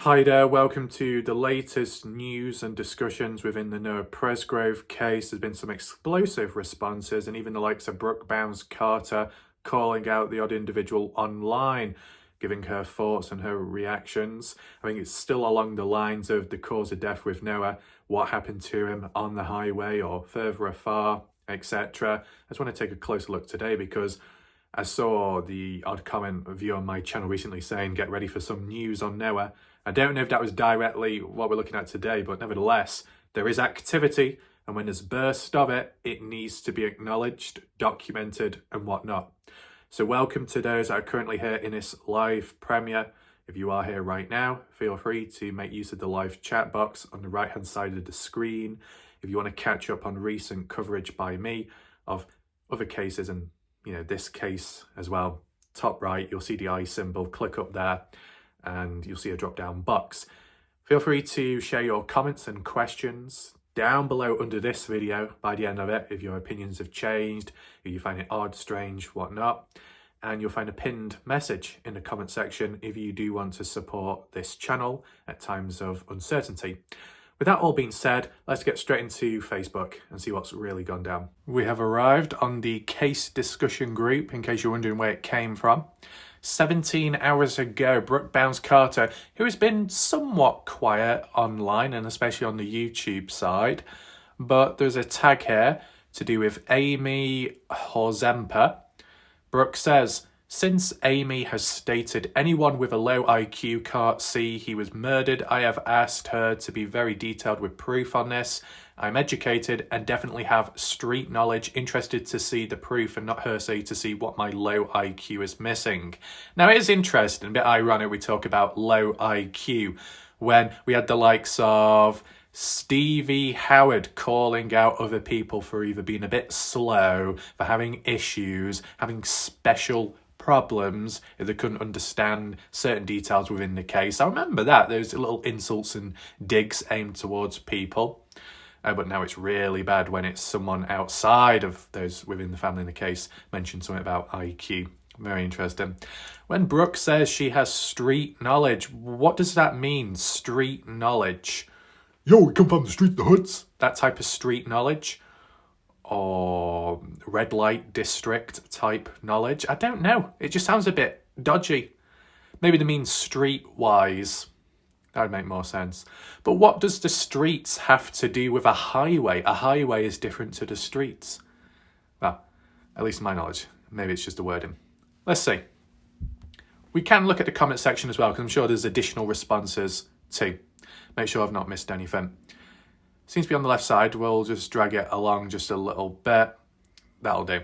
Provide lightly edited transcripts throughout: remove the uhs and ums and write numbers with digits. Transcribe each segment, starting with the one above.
Hi there, welcome to the latest news and discussions within the Noah Presgrove case. There's been some explosive responses and even the likes of Brooke Carter calling out the odd individual online, giving her thoughts and her reactions. I think it's still along the lines of the cause of death with Noah, what happened to him on the highway or further afar, etc. I just want to take a closer look today because I saw the odd comment of you on my channel recently saying, get ready for some news on Noah. I don't know if that was directly what we're looking at today, but nevertheless, there is activity, and when there's burst of it, it needs to be acknowledged, documented, and whatnot. So welcome to those that are currently here in this live premiere. If you are here right now, feel free to make use of the live chat box on the right-hand side of the screen. If you want to catch up on recent coverage by me of other cases and this case as well, top right, you'll see the eye symbol, click up there and you'll see a drop down box. Feel free to share your comments and questions down below under this video by the end of it, if your opinions have changed, if you find it odd, strange, whatnot. And you'll find a pinned message in the comment section if you do want to support this channel at times of uncertainty. With that all being said, let's get straight into Facebook and see what's really gone down. We have arrived on the case discussion group, in case you're wondering where it came from. 17 hours ago, Brooke Carter, who has been somewhat quiet online and especially on the YouTube side, but there's a tag here to do with Amy Horzemper. Brooke says, since Amy has stated anyone with a low IQ can't see he was murdered, I have asked her to be very detailed with proof on this. I'm educated and definitely have street knowledge, interested to see the proof and not hearsay to see what my low IQ is missing. Now, it is interesting, a bit ironic we talk about low IQ when we had the likes of Stevie Howard calling out other people for either being a bit slow, for having issues, having special problems if they couldn't understand certain details within the case. I remember that, those little insults and digs aimed towards people. But now it's really bad when it's someone outside of those within the family in the case mentioned something about IQ. Very interesting. When Brooke says she has street knowledge, what does that mean, street knowledge? Yo, we come from the street, the hoods. That type of street knowledge? Or red light district type knowledge? I don't know. It just sounds a bit dodgy. Maybe they mean street-wise. That would make more sense. But what does the streets have to do with a highway? A highway is different to the streets. Well, at least in my knowledge. Maybe it's just a wording. Let's see. We can look at the comment section as well, because I'm sure there's additional responses too. Make sure I've not missed anything. Seems to be on the left side. We'll just drag it along just a little bit. That'll do.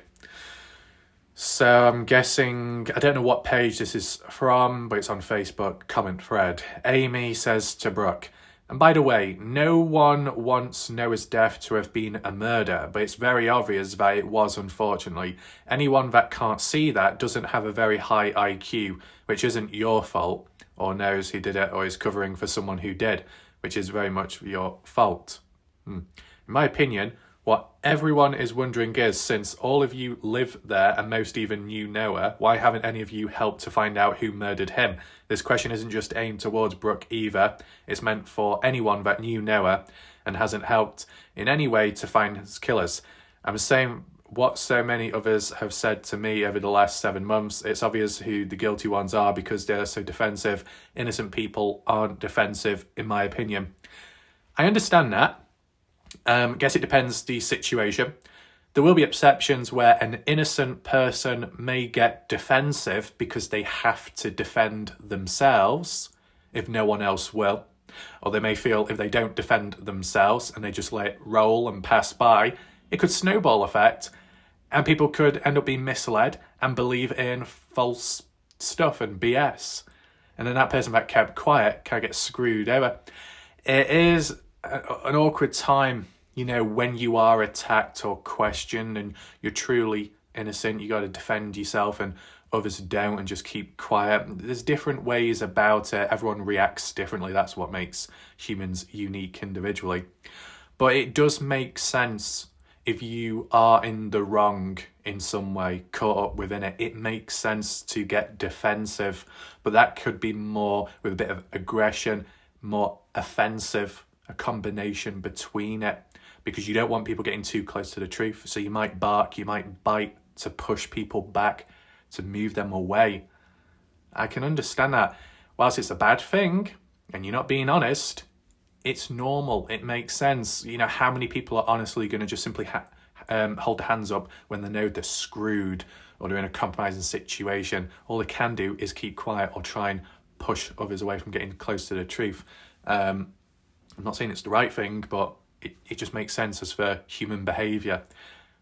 So I'm guessing, I don't know what page this is from, but it's on Facebook, comment thread. Amy says to Brooke, and by the way, no one wants Noah's death to have been a murder, but it's very obvious that it was, unfortunately. Anyone that can't see that doesn't have a very high IQ, which isn't your fault, or knows who did it, or is covering for someone who did, which is very much your fault. In my opinion, what everyone is wondering is, since all of you live there and most even knew Noah, why haven't any of you helped to find out who murdered him? This question isn't just aimed towards Brooke either. It's meant for anyone that knew Noah and hasn't helped in any way to find his killers. I'm saying what so many others have said to me over the last 7 months. It's obvious who the guilty ones are because they're so defensive. Innocent people aren't defensive, in my opinion. I understand that. Guess it depends the situation. There will be exceptions where an innocent person may get defensive because they have to defend themselves if no one else will. Or they may feel if they don't defend themselves and they just let it roll and pass by, it could snowball effect and people could end up being misled and believe in false stuff and BS. And then that person that kept quiet can get screwed over. It is an awkward time, when you are attacked or questioned and you're truly innocent. You got to defend yourself and others don't and just keep quiet. There's different ways about it. Everyone reacts differently. That's what makes humans unique individually. But it does make sense if you are in the wrong in some way, caught up within it, it makes sense to get defensive, but that could be more with a bit of aggression, more offensive, a combination between it, because you don't want people getting too close to the truth. So you might bark, you might bite to push people back, to move them away. I can understand that. Whilst it's a bad thing and you're not being honest, it's normal. It makes sense. You know, how many people are honestly going to just simply hold their hands up when they know they're screwed or they're in a compromising situation? All they can do is keep quiet or try and push others away from getting close to the truth. I'm not saying it's the right thing, but it just makes sense as for human behaviour.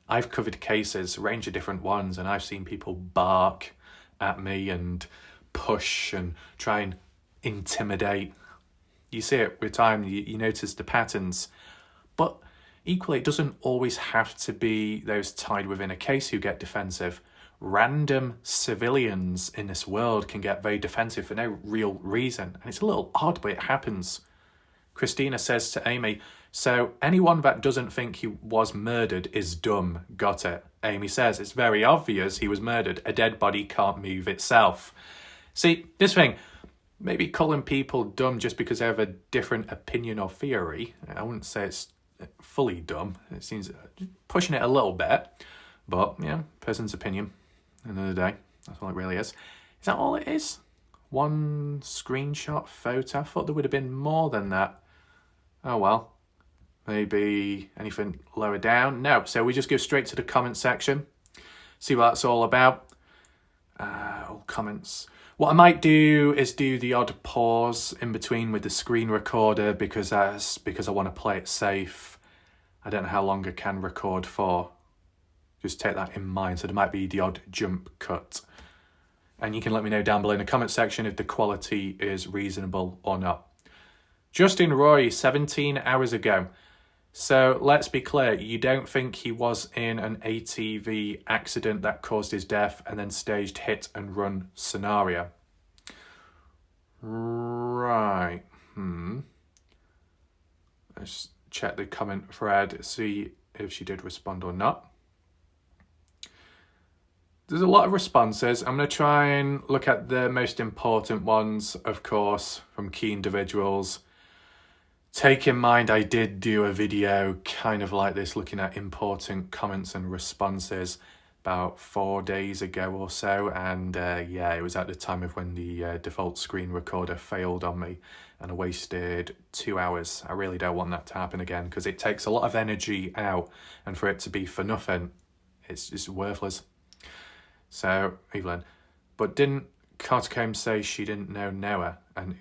I've covered cases, a range of different ones, and I've seen people bark at me and push and try and intimidate. You see it with time, you notice the patterns. But equally, it doesn't always have to be those tied within a case who get defensive. Random civilians in this world can get very defensive for no real reason. And it's a little odd, but it happens. Christina says to Amy, so anyone that doesn't think he was murdered is dumb. Got it. Amy says, it's very obvious he was murdered. A dead body can't move itself. See, this thing, maybe calling people dumb just because they have a different opinion or theory, I wouldn't say it's fully dumb. It seems pushing it a little bit, but yeah, person's opinion. End of the day, that's all it really is. Is that all it is? One screenshot photo? I thought there would have been more than that. Oh well. Maybe anything lower down? No, so we just go straight to the comment section. See what that's all about. All comments. What I might do is do the odd pause in between with the screen recorder because I want to play it safe. I don't know how long I can record for. Just take that in mind. So there might be the odd jump cut. And you can let me know down below in the comment section if the quality is reasonable or not. Justin Roy, 17 hours ago. So let's be clear, you don't think he was in an ATV accident that caused his death and then staged hit and run scenario? Right. Let's check the comment thread, see if she did respond or not. There's a lot of responses. I'm going to try and look at the most important ones, of course, from key individuals. Take in mind, I did do a video kind of like this, looking at important comments and responses about 4 days ago or so. And yeah, it was at the time of when the default screen recorder failed on me and I wasted 2 hours. I really don't want that to happen again because it takes a lot of energy out, and for it to be for nothing, it's just worthless. So, Evelyn, but didn't Carter Combs say she didn't know Noah? And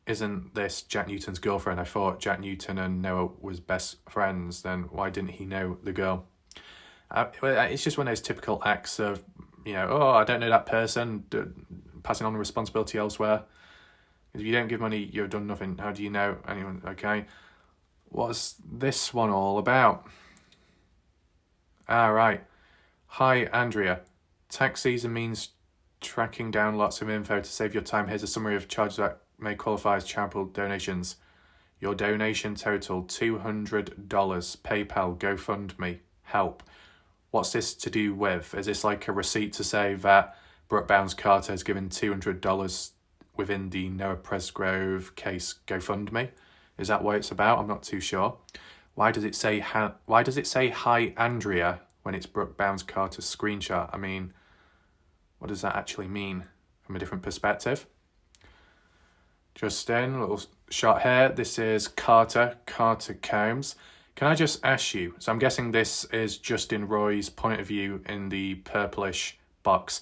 isn't this Jack Newton's girlfriend? I thought Jack Newton and Noah was best friends. Then why didn't he know the girl? It's just one of those typical acts of, you know, oh, I don't know that person, passing on the responsibility elsewhere. If you don't give money, you've done nothing. How do you know anyone? Okay. What's this one all about? Ah, right. Hi, Andrea. Tax season means tracking down lots of info to save your time. Here's a summary of charges that may qualify as charitable donations. Your donation total, $200. PayPal, GoFundMe, help. What's this to do with? Is this like a receipt to say that Brooke Carter has given $200 within the Noah Presgrove case GoFundMe? Is that what it's about? I'm not too sure. Why does it say hi Andrea when it's Brooke Carter's screenshot? I mean, what does that actually mean from a different perspective? Justin, a little shot here. This is Carter Combs. Can I just ask you, so I'm guessing this is Justin Roy's point of view in the purplish box.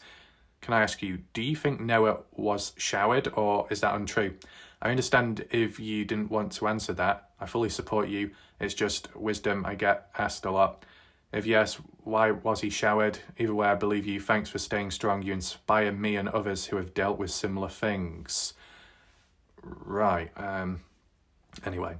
Can I ask you, do you think Noah was showered, or is that untrue? I understand if you didn't want to answer that. I fully support you. It's just wisdom I get asked a lot. If yes, why was he showered? Either way, I believe you. Thanks for staying strong. You inspire me and others who have dealt with similar things. Right. Anyway,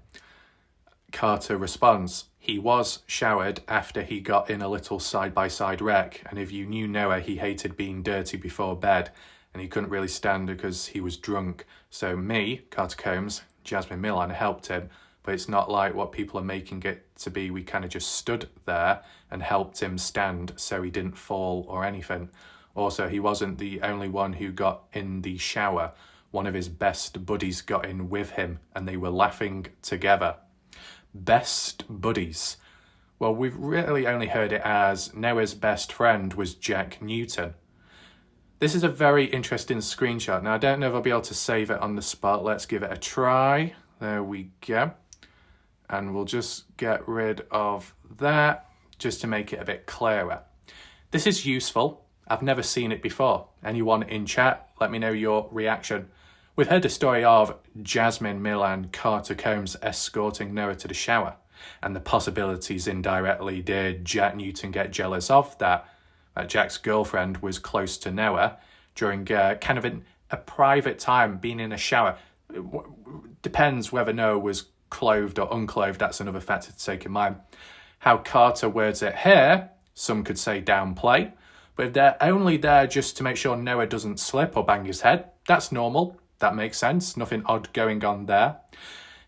Carter responds, he was showered after he got in a little side-by-side wreck, and if you knew Noah, he hated being dirty before bed, and he couldn't really stand because he was drunk. So me, Carter Combs, Jasmine Millan, helped him, but it's not like what people are making it to be. We kind of just stood there and helped him stand so he didn't fall or anything. Also, he wasn't the only one who got in the shower. One of his best buddies got in with him and they were laughing together. Best buddies. Well, we've really only heard it as Noah's best friend was Jack Newton. This is a very interesting screenshot. Now, I don't know if I'll be able to save it on the spot. Let's give it a try. There we go. And we'll just get rid of that just to make it a bit clearer. This is useful. I've never seen it before. Anyone in chat, let me know your reaction. We've heard the story of Jasmine Miller and Carter Combs escorting Noah to the shower, and the possibilities indirectly. Did Jack Newton get jealous of that? Jack's girlfriend was close to Noah during kind of a private time, being in a shower. Depends whether Noah was clothed or unclothed. That's another factor to take in mind. How Carter words it here, some could say downplay, but if they're only there just to make sure Noah doesn't slip or bang his head, that's normal. That makes sense. Nothing odd going on there.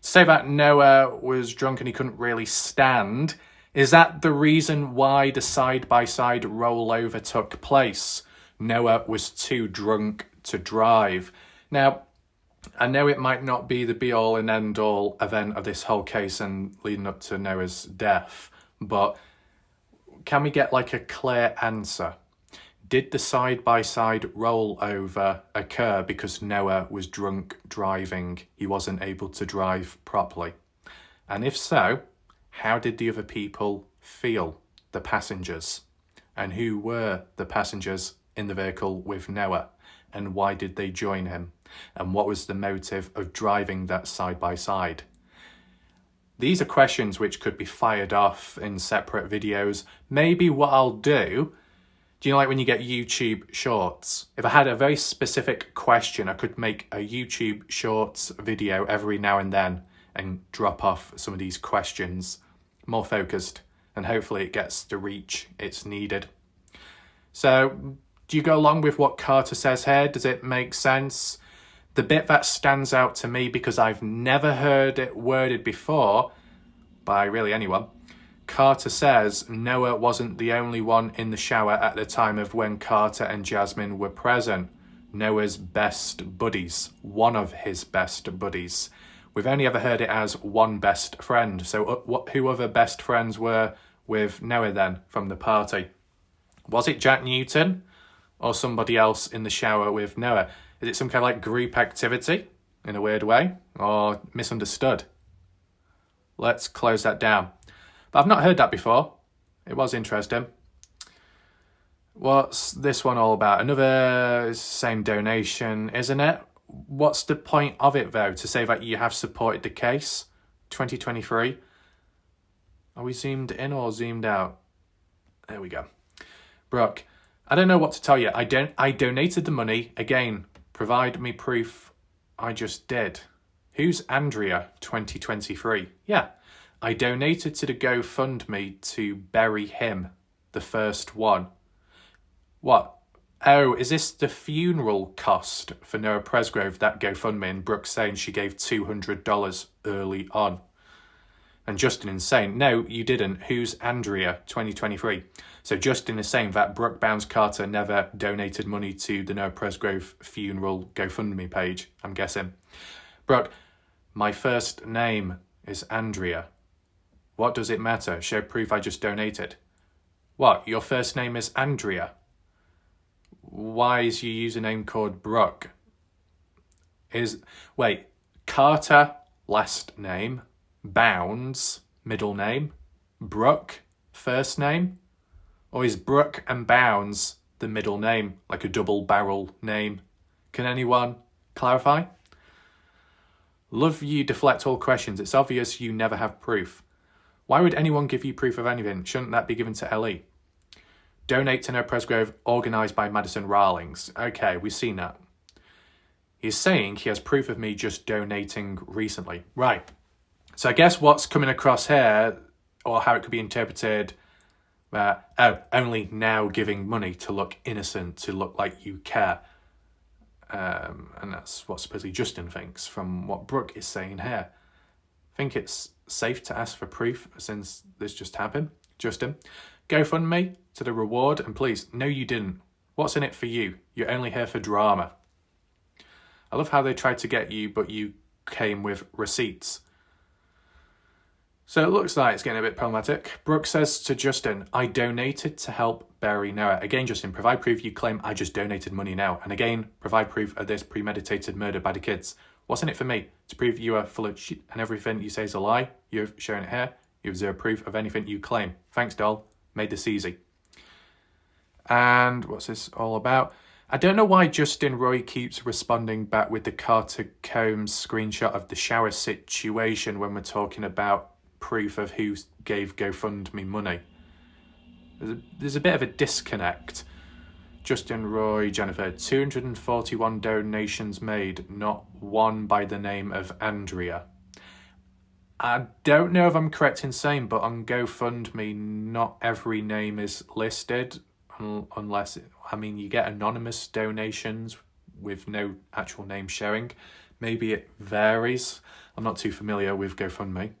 Say that Noah was drunk and he couldn't really stand. Is that the reason why the side-by-side rollover took place? Noah was too drunk to drive. Now, I know it might not be the be-all and end-all event of this whole case and leading up to Noah's death, but can we get like a clear answer? Did the side-by-side rollover occur because Noah was drunk driving? He wasn't able to drive properly. And if so, how did the other people feel, the passengers? And who were the passengers in the vehicle with Noah? And why did they join him? And what was the motive of driving that side-by-side? These are questions which could be fired off in separate videos. Maybe what I'll do you know, like when you get YouTube shorts? If I had a very specific question, I could make a YouTube shorts video every now and then and drop off some of these questions more focused, and hopefully it gets the reach it's needed. So, do you go along with what Carter says here? Does it make sense? The bit that stands out to me, because I've never heard it worded before by really anyone, Carter says Noah wasn't the only one in the shower at the time of when Carter and Jasmine were present. Noah's best buddies, one of his best buddies. We've only ever heard it as one best friend. So who other best friends were with Noah then from the party? Was it Jack Newton or somebody else in the shower with Noah? Is it some kind of like group activity in a weird way, or misunderstood? Let's close that down. But I've not heard that before. It was interesting. What's this one all about? Another same donation, isn't it? What's the point of it, though, to say that you have supported the case? 2023. Are we zoomed in or zoomed out? There we go. Brooke, I don't know what to tell you. I donated the money. Again, provide me proof I just did. Who's Andrea 2023? Yeah. I donated to the GoFundMe to bury him, the first one. What? Oh, is this the funeral cost for Noah Presgrove, that GoFundMe? And Brooke saying she gave $200 early on. And Justin is saying, no, you didn't. Who's Andrea 2023? So Justin is saying that Brooke Bounds Carter never donated money to the Noah Presgrove funeral GoFundMe page, I'm guessing. Brooke, my first name is Andrea. What does it matter? Show proof I just donated. What? Your first name is Andrea? Why is your username called Brooke? Wait, Carter, last name, Bounds, middle name, Brooke, first name? Or is Brooke and Bounds the middle name, like a double barrel name? Can anyone clarify? Love you deflect all questions. It's obvious you never have proof. Why would anyone give you proof of anything? Shouldn't that be given to LE? Donate to Noah Presgrove, organised by Madison Rawlings. Okay, we've seen that. He's saying he has proof of me just donating recently. Right. So I guess what's coming across here, or how it could be interpreted, only now giving money to look innocent, to look like you care. And that's what supposedly Justin thinks from what Brooke is saying here. Think it's safe to ask for proof since this just happened? Justin, GoFundMe to the reward, and please, no you didn't. What's in it for you? You're only here for drama. I love how they tried to get you, but you came with receipts. So it looks like it's getting a bit problematic. Brooke says to Justin, I donated to help bury Noah. Again, Justin, provide proof you claim I just donated money now. And again, provide proof of this premeditated murder by the kids. What's in it for me? To prove you are full of shit and everything you say is a lie? You've shown it here. You have zero proof of anything you claim. Thanks, doll. Made this easy. And what's this all about? I don't know why Justin Roy keeps responding back with the Carter Combs screenshot of the shower situation when we're talking about proof of who gave GoFundMe money. There's a bit of a disconnect. Justin Roy, Jennifer, 241 donations made, not one by the name of Andrea. I don't know if I'm correct in saying, but on GoFundMe, not every name is listed, unless, you get anonymous donations with no actual name showing. Maybe it varies. I'm not too familiar with GoFundMe.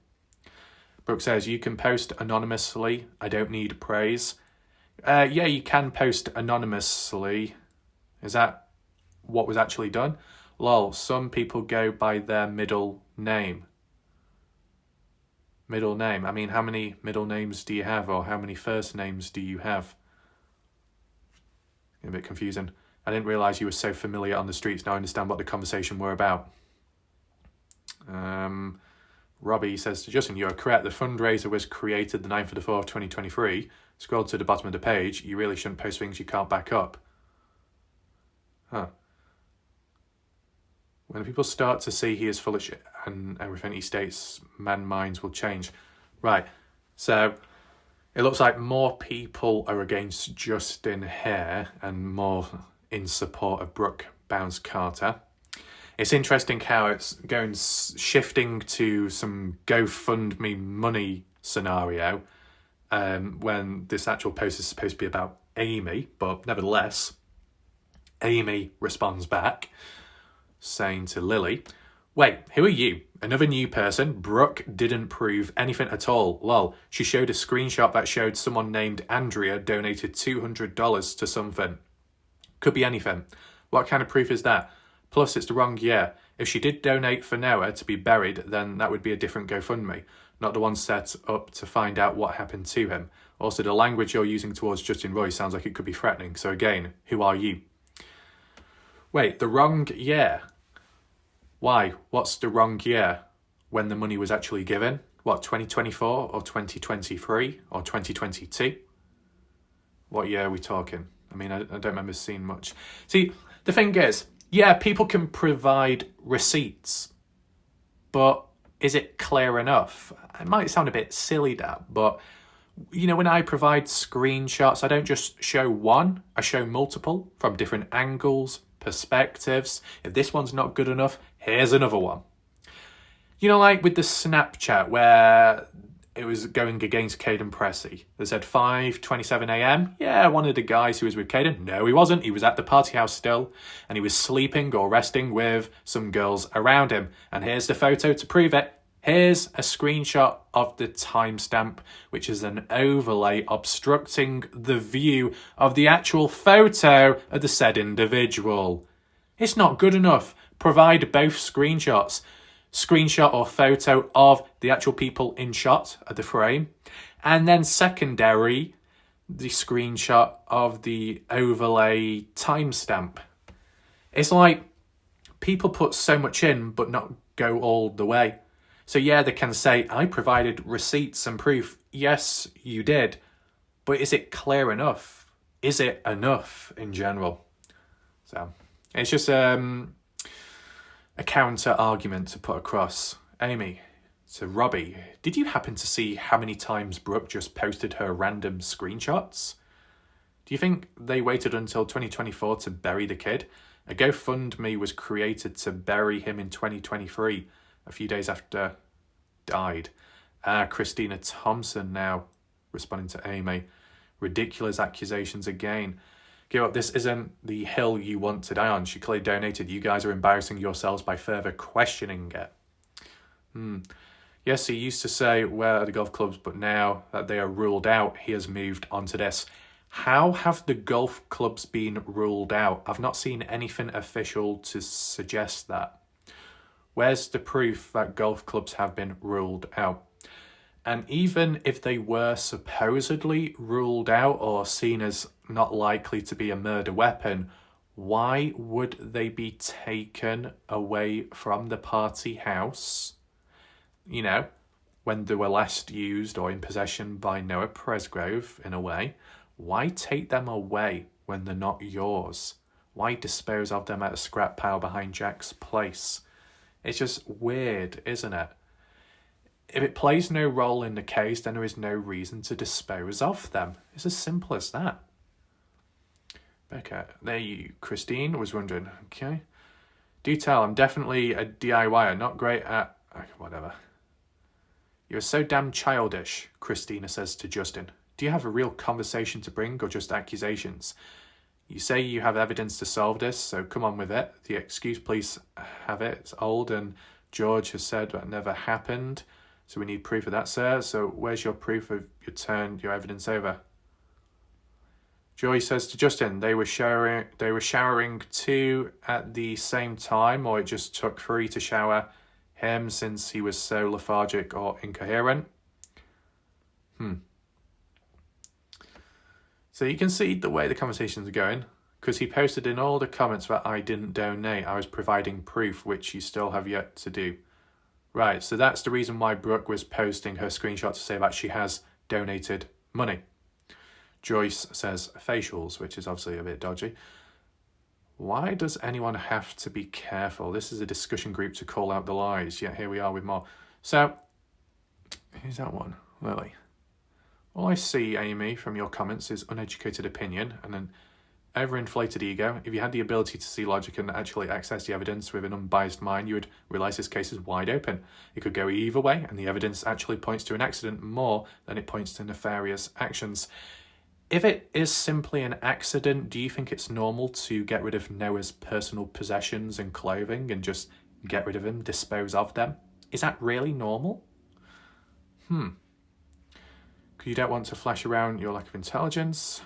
Brooke says, you can post anonymously. I don't need praise. Yeah, you can post anonymously. Is that what was actually done? Lol, some people go by their middle name. Middle name. How many middle names do you have, or how many first names do you have? A bit confusing. I didn't realise you were so familiar on the streets. Now I understand what the conversation were about. Robbie says to Justin, you are correct. The fundraiser was created the 9th of the 4th, 2023. Scroll to the bottom of the page. You really shouldn't post things you can't back up. Huh. When people start to see he is full of shit and everything he states, men's minds will change. Right. So it looks like more people are against Justin here and more in support of Brooke Bounce Carter. It's interesting how it's shifting to some GoFundMe money scenario when this actual post is supposed to be about Amy, but nevertheless, Amy responds back saying to Lily, wait, who are you? Another new person? Brooke didn't prove anything at all. Lol, she showed a screenshot that showed someone named Andrea donated $200 to something. Could be anything. What kind of proof is that? Plus, it's the wrong year. If she did donate for Noah to be buried, then that would be a different GoFundMe, not the one set up to find out what happened to him. Also, the language you're using towards Justin Roy sounds like it could be threatening. So again, who are you? Wait, the wrong year? Why? What's the wrong year? When the money was actually given? What, 2024 or 2023 or 2022? What year are we talking? I don't remember seeing much. See, the thing is, yeah, people can provide receipts, but is it clear enough? It might sound a bit silly, that, but when I provide screenshots, I don't just show one, I show multiple from different angles, perspectives. If this one's not good enough, here's another one. Like with the Snapchat where it was going against Caden Pressey. They said 5:27 a.m. Yeah, one of the guys who was with Caden. No, he wasn't. He was at the party house still, and he was sleeping or resting with some girls around him. And here's the photo to prove it. Here's a screenshot of the timestamp, which is an overlay obstructing the view of the actual photo of the said individual. It's not good enough. Provide both screenshots. Screenshot or photo of the actual people in shot of the frame, and then secondary, the screenshot of the overlay timestamp. It's like people put so much in but not go all the way. So yeah, they can say, I provided receipts and proof. Yes, you did. But is it clear enough? Is it enough in general? So it's just a counter argument to put across. Amy, to Robbie, did you happen to see how many times Brooke just posted her random screenshots? Do you think they waited until 2024 to bury the kid? A GoFundMe was created to bury him in 2023, a few days after died. Christina Thompson now responding to Amy. Ridiculous accusations again. Give up, this isn't the hill you want to die on. She clearly donated. You guys are embarrassing yourselves by further questioning it. Yes, he used to say where are the golf clubs, but now that they are ruled out, he has moved on to this. How have the golf clubs been ruled out? I've not seen anything official to suggest that. Where's the proof that golf clubs have been ruled out? And even if they were supposedly ruled out or seen as not likely to be a murder weapon, why would they be taken away from the party house, you know, when they were last used or in possession by Noah Presgrove, in a way? Why take them away when they're not yours? Why dispose of them at a scrap pile behind Jack's place? It's just weird, isn't it? If it plays no role in the case, then there is no reason to dispose of them. It's as simple as that. Okay, there you, Christine, was wondering. Okay. Do tell, I'm definitely a DIYer, not great at... whatever. You're so damn childish, Christina says to Justin. Do you have a real conversation to bring or just accusations? You say you have evidence to solve this, so come on with it. The excuse, please have it. It's old and George has said that never happened. So we need proof of that, sir. So where's your proof of you turned your evidence over? Joy says to Justin, they were showering two at the same time, or it just took three to shower him since he was so lethargic or incoherent. So you can see the way the conversations are going, because he posted in all the comments that I didn't donate. I was providing proof, which you still have yet to do. Right, so that's the reason why Brooke was posting her screenshot to say that she has donated money. Joyce says facials, which is obviously a bit dodgy. Why does anyone have to be careful? This is a discussion group to call out the lies, yet here we are with more. So, who's that one? Lily. All I see, Amy, from your comments is uneducated opinion and an overinflated ego. If you had the ability to see logic and actually access the evidence with an unbiased mind, you would realise this case is wide open. It could go either way, and the evidence actually points to an accident more than it points to nefarious actions. If it is simply an accident, do you think it's normal to get rid of Noah's personal possessions and clothing and just get rid of him, dispose of them? Is that really normal? You don't want to flash around your lack of intelligence.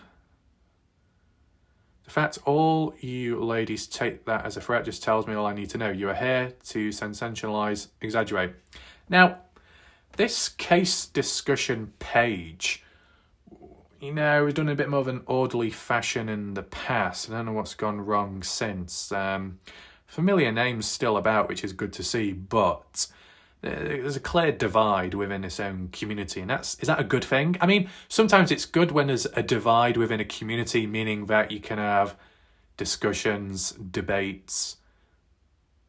The fact all you ladies take that as a threat just tells me all I need to know. You are here to sensationalise, exaggerate. Now, this case discussion page, you know, we've done a bit more of an orderly fashion in the past. I don't know what's gone wrong since. Familiar names still about, which is good to see, but there's a clear divide within its own community, and is that a good thing? I mean, sometimes it's good when there's a divide within a community, meaning that you can have discussions, debates,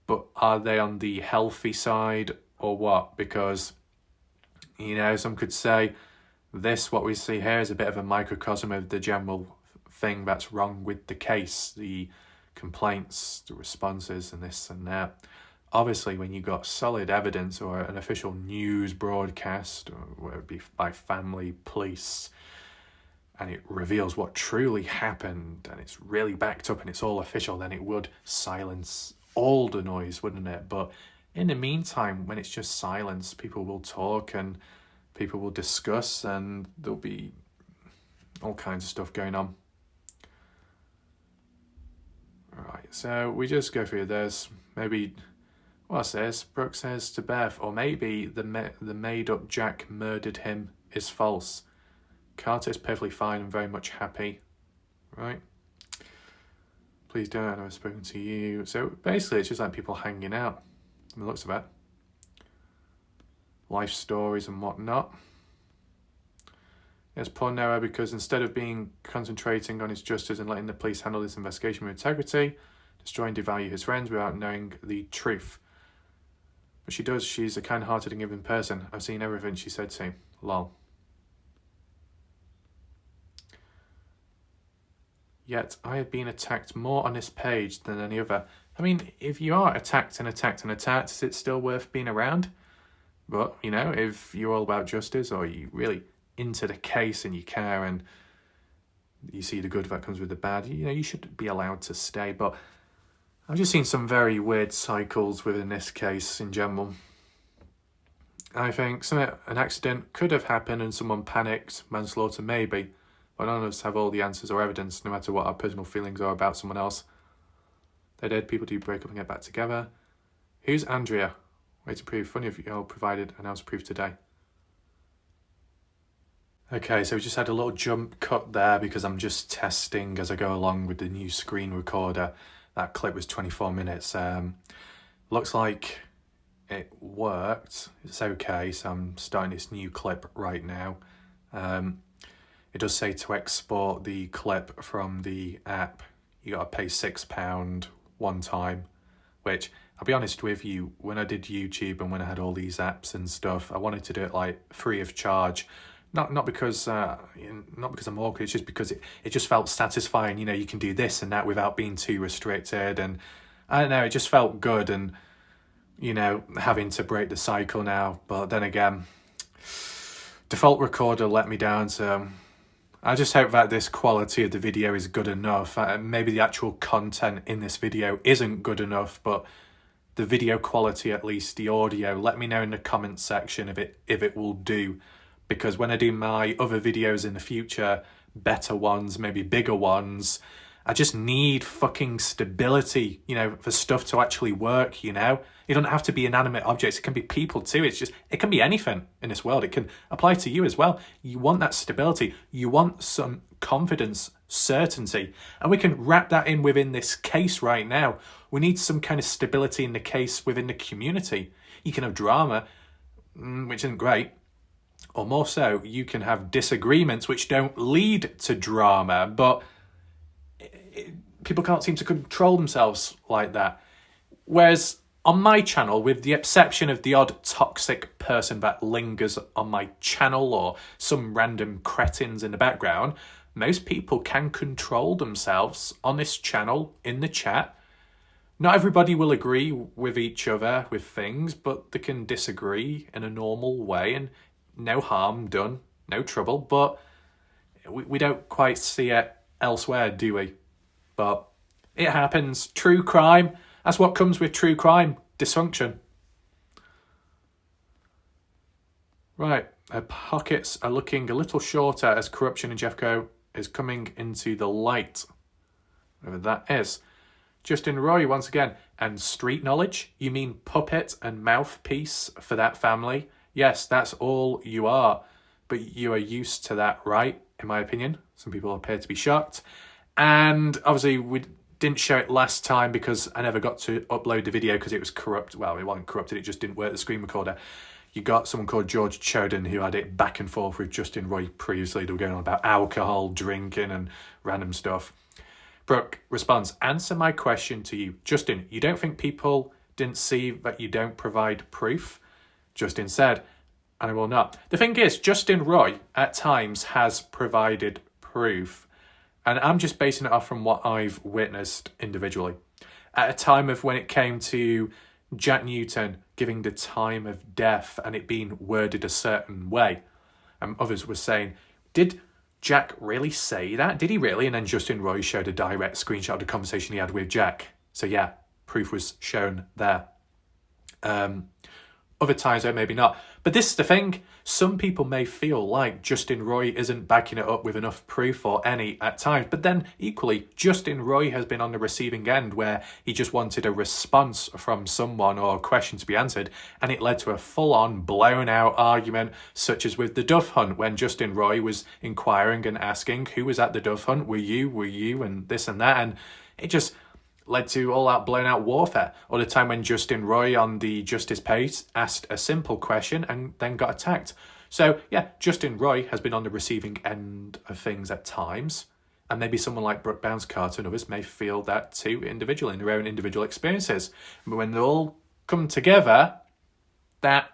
but are they on the healthy side or what? Because, you know, some could say what we see here is a bit of a microcosm of the general thing that's wrong with the case, the complaints, the responses, and this and that. Obviously, when you've got solid evidence or an official news broadcast, or whether it be by family, police, and it reveals what truly happened, and it's really backed up and it's all official, then it would silence all the noise, wouldn't it? But in the meantime, when it's just silence, people will talk and people will discuss, and there'll be all kinds of stuff going on. Right, so we just go through this. Maybe... What's this? Brooke says to Beth, or maybe the made-up Jack murdered him is false. Carter is perfectly fine and very much happy. Right? Please don't, I've never spoken to you. So basically it's just like people hanging out, from the looks of it. Life stories and whatnot. Yes, poor Noah, because instead of concentrating on his justice and letting the police handle this investigation with integrity, destroy and devalue his friends without knowing the truth. But she does. She's a kind-hearted and giving person. I've seen everything she said to him. Lol. Yet I have been attacked more on this page than any other. I mean, if you are attacked and attacked and attacked, is it still worth being around? But, you know, if you're all about justice or you really into the case and you care and you see the good that comes with the bad, you know, you should be allowed to stay. But I've just seen some very weird cycles within this case in general. I think an accident could have happened and someone panicked, manslaughter maybe, but none of us have all the answers or evidence, no matter what our personal feelings are about someone else. They're dead, people do break up and get back together. Who's Andrea? Way to prove. Funny if you all provided announced proof today. Okay, so we just had a little jump cut there because I'm just testing as I go along with the new screen recorder. That clip was 24 minutes. Looks like it worked. It's okay, so I'm starting this new clip right now. It does say to export the clip from the app, you gotta pay £6 one time, which I'll be honest with you, when I did YouTube and when I had all these apps and stuff, I wanted to do it like free of charge. Not because I'm awkward, it's just because it just felt satisfying. You know, you can do this and that without being too restricted, and I don't know, it just felt good. And you know, having to break the cycle now, but then again, default recorder let me down, so I just hope that this quality of the video is good enough. Maybe the actual content in this video isn't good enough, but the video quality, at least the audio, let me know in the comments section if it will do. Because when I do my other videos in the future, better ones, maybe bigger ones, I just need fucking stability, you know, for stuff to actually work, you know? It doesn't have to be inanimate objects, it can be people too. It can be anything in this world. It can apply to you as well. You want that stability. You want some confidence, certainty. And we can wrap that in within this case right now. We need some kind of stability in the case within the community. You can have drama, which isn't great. Or more so, you can have disagreements which don't lead to drama, but people can't seem to control themselves like that. Whereas on my channel, with the exception of the odd toxic person that lingers on my channel or some random cretins in the background, most people can control themselves on this channel in the chat. Not everybody will agree with each other with things, but they can disagree in a normal way and no harm done, no trouble. But we don't quite see it elsewhere, do we? But it happens. True crime, that's what comes with true crime, dysfunction. Right, her pockets are looking a little shorter as corruption in Jeffco is coming into the light. Whatever that is. Justin Roy, once again, and street knowledge? You mean puppet and mouthpiece for that family? Yes, that's all you are. But you are used to that, right? In my opinion. Some people appear to be shocked. And obviously we didn't show it last time because I never got to upload the video because it was corrupt. Well, it wasn't corrupted, it just didn't work the screen recorder. You got someone called George Choden who had it back and forth with Justin Roy previously. They were going on about alcohol, drinking and random stuff. Brooke responds, answer my question to you. Justin, you don't think people didn't see that you don't provide proof? Justin said, and I will not. The thing is, Justin Roy at times has provided proof. And I'm just basing it off from what I've witnessed individually. At a time of when it came to Jack Newton giving the time of death and it being worded a certain way, and others were saying, did Jack really say that? Did he really? And then Justin Roy showed a direct screenshot of the conversation he had with Jack. So yeah, proof was shown there. Other times, though, maybe not. But this is the thing. Some people may feel like Justin Roy isn't backing it up with enough proof or any at times. But then, equally, Justin Roy has been on the receiving end where he just wanted a response from someone or a question to be answered. And it led to a full-on, blown-out argument, such as with the Duff Hunt, when Justin Roy was inquiring and asking, who was at the Duff Hunt? Were you, and this and that. And it just led to all that blown out warfare. Or the time when Justin Roy on the Justice page asked a simple question and then got attacked. So yeah, Justin Roy has been on the receiving end of things at times. And maybe someone like Brooke Bounce Carter and others may feel that too individually in their own individual experiences. But when they all come together, that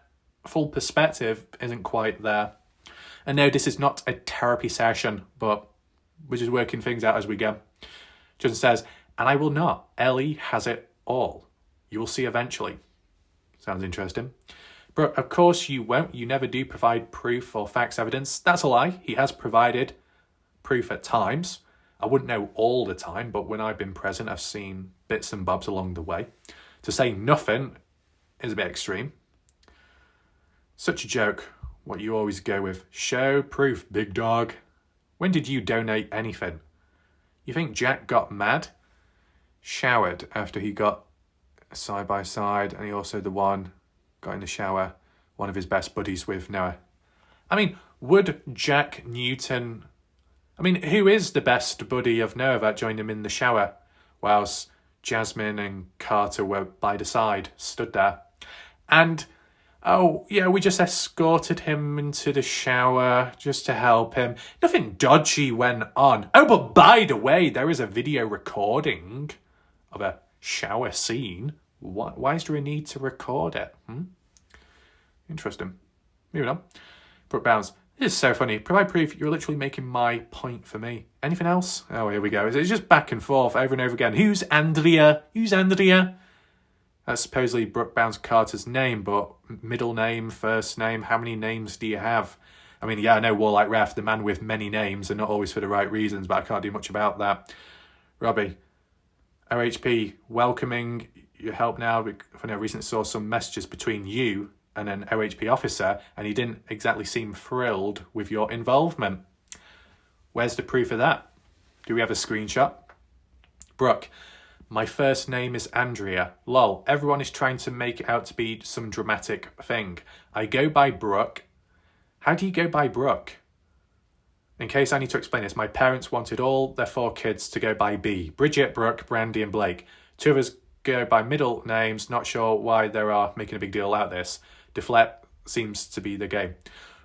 full perspective isn't quite there. And no, this is not a therapy session, but we're just working things out as we go. Justin says, and I will not. Ellie has it all. You will see eventually. Sounds interesting. But of course you won't. You never do provide proof or facts evidence. That's a lie. He has provided proof at times. I wouldn't know all the time, but when I've been present, I've seen bits and bobs along the way. To say nothing is a bit extreme. Such a joke. What you always go with. Show proof, big dog. When did you donate anything? You think Jack got mad? Showered after he got side by side, and he also got in the shower, one of his best buddies with Noah. I mean, would Jack Newton... I mean, who is the best buddy of Noah that joined him in the shower whilst Jasmine and Carter were by the side, stood there? And, oh, yeah, we just escorted him into the shower just to help him. Nothing dodgy went on. Oh, but by the way, there is a video recording of a shower scene. Why is there a need to record it? Interesting. Moving on. Brooke Bounds. This is so funny. Provide proof. You're literally making my point for me. Anything else? Oh, here we go. It's just back and forth over and over again. Who's Andrea? Who's Andrea? That's supposedly Brooke Bounds Carter's name, but middle name, first name, how many names do you have? I mean, yeah, I know Warlike Ref, the man with many names, and not always for the right reasons, but I can't do much about that. Robbie, OHP, welcoming your help now. I recently saw some messages between you and an OHP officer, and he didn't exactly seem thrilled with your involvement. Where's the proof of that? Do we have a screenshot? Brooke, my first name is Andrea. Lol, everyone is trying to make it out to be some dramatic thing. I go by Brooke. How do you go by Brooke? In case I need to explain this, my parents wanted all their 4 kids to go by B. Bridget, Brooke, Brandy and Blake. 2 of us go by middle names, not sure why they are making a big deal out of this. Deflect seems to be the game.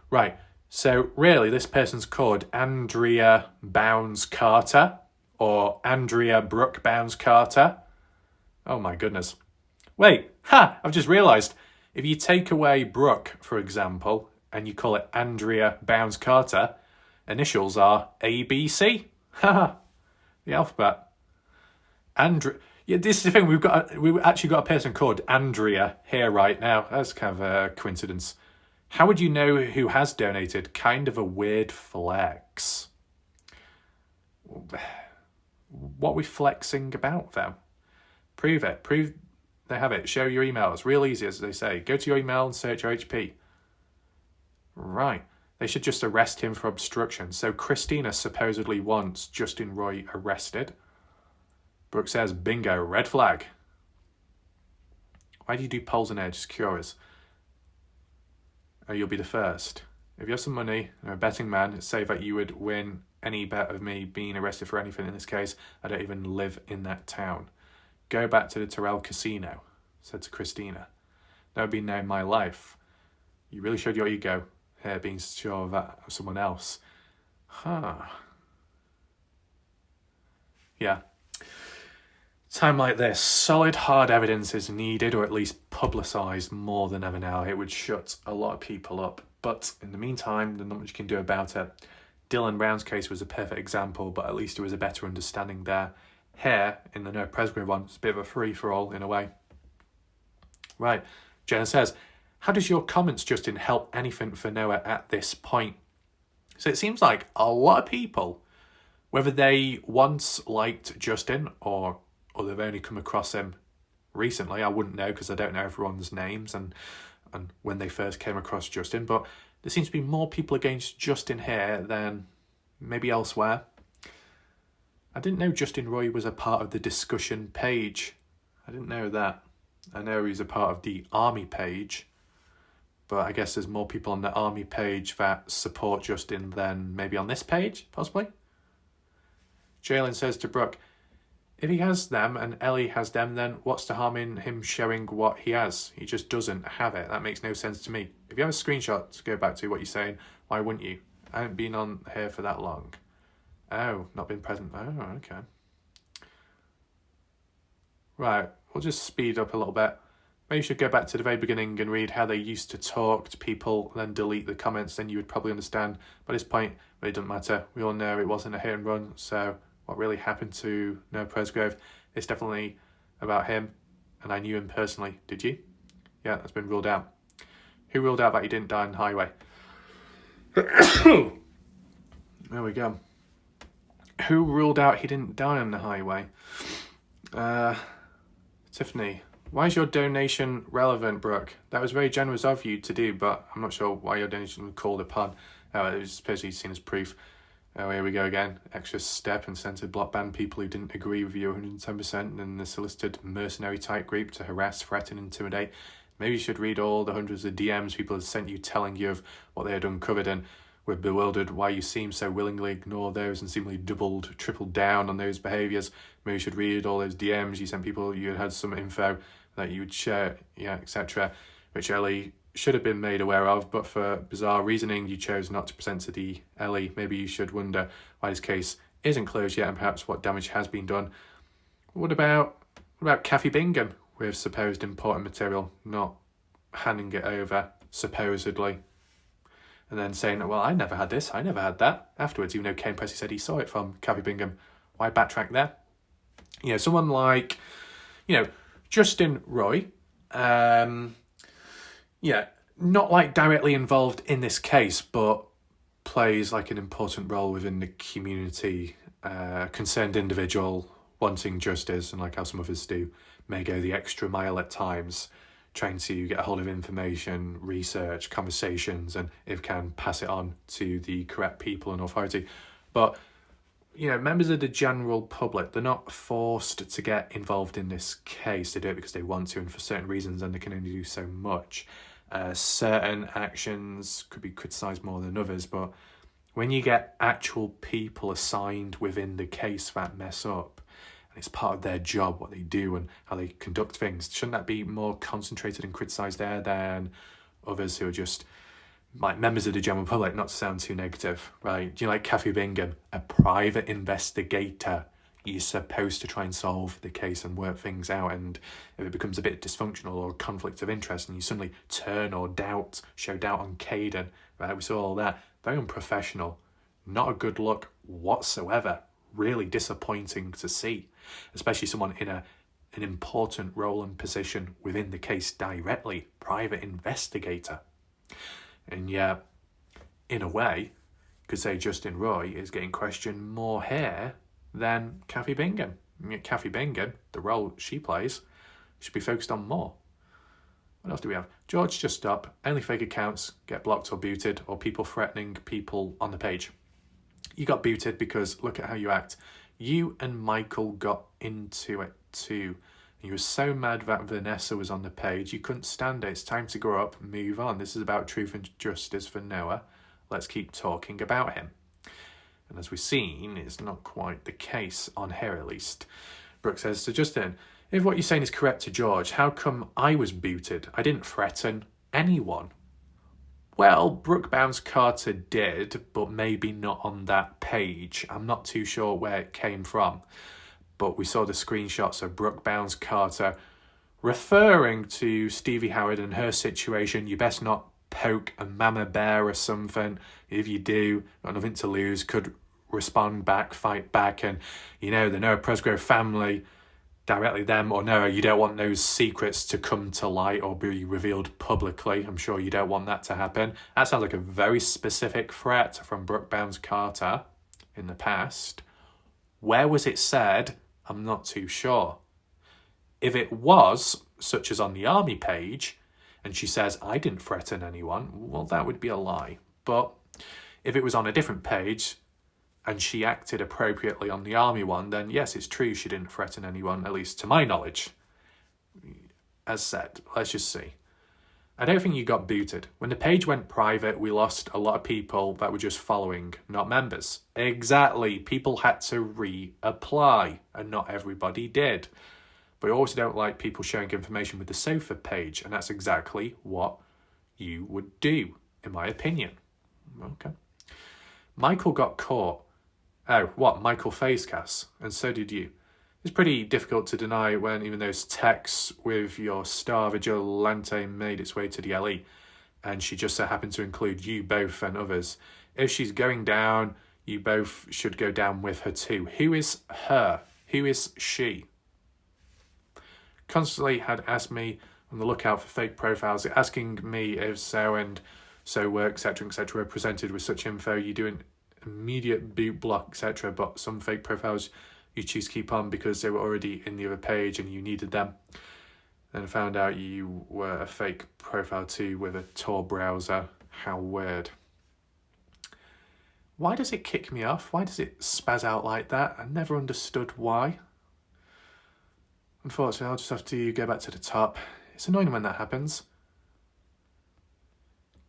Right, so really this person's called Andrea Bounds Carter or Andrea Brooke Bounds Carter. Oh my goodness. Wait, I've just realised. If you take away Brooke, for example, and you call it Andrea Bounds Carter, initials are ABC. The alphabet. Yeah, this is the thing. We've actually got a person called Andrea here right now. That's kind of a coincidence. How would you know who has donated? Kind of a weird flex. What are we flexing about, though? Prove it. Prove they have it. Show your emails. Real easy, as they say. Go to your email and search OHP. Right. They should just arrest him for obstruction. So Christina supposedly wants Justin Roy arrested. Brooke says, bingo, red flag. Why do you do polls in air? Just curious. Oh, you'll be the first. If you have some money and a betting man, say that you would win any bet of me being arrested for anything. In this case, I don't even live in that town. Go back to the Terrell Casino, said to Christina. That would be now in my life. You really showed your ego here, being sure of that of someone else. Yeah. Time like this, solid hard evidence is needed, or at least publicised more than ever now. It would shut a lot of people up. But in the meantime, there's not much you can do about it. Dylan Brown's case was a perfect example, but at least there was a better understanding there. Here, in the Noah Presgrove one, it's a bit of a free-for-all in a way. Right, Jenna says, how does your comments, Justin, help anything for Noah at this point? So it seems like a lot of people, whether they once liked Justin or they've only come across him recently, I wouldn't know because I don't know everyone's names and when they first came across Justin, but there seems to be more people against Justin here than maybe elsewhere. I didn't know Justin Roy was a part of the discussion page. I didn't know that. I know he's a part of the army page, but I guess there's more people on the army page that support Justin than maybe on this page, possibly. Jalen says to Brooke, if he has them and Ellie has them, then what's the harm in him showing what he has? He just doesn't have it. That makes no sense to me. If you have a screenshot to go back to what you're saying, why wouldn't you? I haven't been on here for that long. Oh, not been present. Oh, okay. Right, we'll just speed up a little bit. Maybe you should go back to the very beginning and read how they used to talk to people, then delete the comments, then you would probably understand. By this point, it really doesn't matter. We all know it wasn't a hit and run, so what really happened to Noah Presgrove is definitely about him, and I knew him personally. Did you? Yeah, that's been ruled out. Who ruled out that he didn't die on the highway? There we go. Who ruled out he didn't die on the highway? Tiffany, Why is your donation relevant, Brooke? That was very generous of you to do, but I'm not sure why your donation was called upon. It was supposedly seen as proof. Oh, here we go again. Extra step and censored block ban people who didn't agree with you 110% and the solicited mercenary type group to harass, threaten, intimidate. Maybe you should read all the hundreds of DMs people had sent you telling you of what they had uncovered, and were bewildered why you seem so willingly ignore those and seemingly doubled, tripled down on those behaviours. Maybe you should read all those DMs you sent people you had some info that you would share, etc., which Ellie should have been made aware of, but for bizarre reasoning you chose not to present to the Ellie. Maybe you should wonder why this case isn't closed yet and perhaps what damage has been done. What about Kathy Bingham with supposed important material, not handing it over, supposedly, and then saying, well, I never had this, I never had that, afterwards, even though Kane Pressy said he saw it from Kathy Bingham? Why backtrack there? Someone like, Justin Roy, not like directly involved in this case, but plays like an important role within the community, concerned individual wanting justice, and like how some others do, may go the extra mile at times, trying to get a hold of information, research, conversations, and if can, pass it on to the correct people and authority. But members of the general public, they're not forced to get involved in this case. They do it because they want to and for certain reasons, and they can only do so much. Certain actions could be criticised more than others, but when you get actual people assigned within the case that mess up, and it's part of their job, what they do and how they conduct things, shouldn't that be more concentrated and criticised there than others who are just like members of the general public, not to sound too negative, right? Do you like Kathy Bingham, a private investigator? You're supposed to try and solve the case and work things out, and if it becomes a bit dysfunctional or conflict of interest and you suddenly turn or show doubt on Caden, right? We saw all that. Very unprofessional. Not a good look whatsoever. Really disappointing to see, especially someone in an important role and position within the case directly, private investigator. And yet, in a way, you could say Justin Roy is getting questioned more here than Kathy Bingham. Kathy Bingham, the role she plays, should be focused on more. What else do we have? George Just Stop, only fake accounts get blocked or booted, or people threatening people on the page. You got booted because look at how you act. You and Michael got into it too. You were so mad that Vanessa was on the page, you couldn't stand it. It's time to grow up and move on. This is about truth and justice for Noah. Let's keep talking about him. And as we've seen, it's not quite the case, on here at least. Brooke says to Justin, if what you're saying is correct to George, how come I was booted? I didn't threaten anyone. Well, Brooke Bounce Carter did, but maybe not on that page. I'm not too sure where it came from. But we saw the screenshots of Brooke Bounce Carter referring to Stevie Howard and her situation. You best not poke a mama bear or something. If you do, got nothing to lose, could respond back, fight back. And, the Noah Presgrove family, directly them or Noah, you don't want those secrets to come to light or be revealed publicly. I'm sure you don't want that to happen. That sounds like a very specific threat from Brooke Bounce Carter in the past. Where was it said? I'm not too sure. If it was, such as on the army page, and she says, I didn't threaten anyone, well, that would be a lie. But if it was on a different page and she acted appropriately on the army one, then yes, it's true she didn't threaten anyone, at least to my knowledge. As said, let's just see. I don't think you got booted. When the page went private, we lost a lot of people that were just following, not members. Exactly. People had to reapply, and not everybody did. But I also don't like people sharing information with the sofa page, and that's exactly what you would do, in my opinion. Okay. Michael got caught. Oh, what? Michael Facecast, and so did you. It's pretty difficult to deny when even those texts with your star vigilante made its way to the LE, and she just so happened to include you both and others. If she's going down, you both should go down with her too. Who is her? Who is she? Constantly had asked me on the lookout for fake profiles, asking me if so and so were, etc., were presented with such info. You do an immediate boot block, etc., but some fake profiles you choose to keep on because they were already in the other page and you needed them. Then found out you were a fake profile too with a Tor browser. How weird. Why does it kick me off? Why does it spaz out like that? I never understood why. Unfortunately, I'll just have to go back to the top. It's annoying when that happens.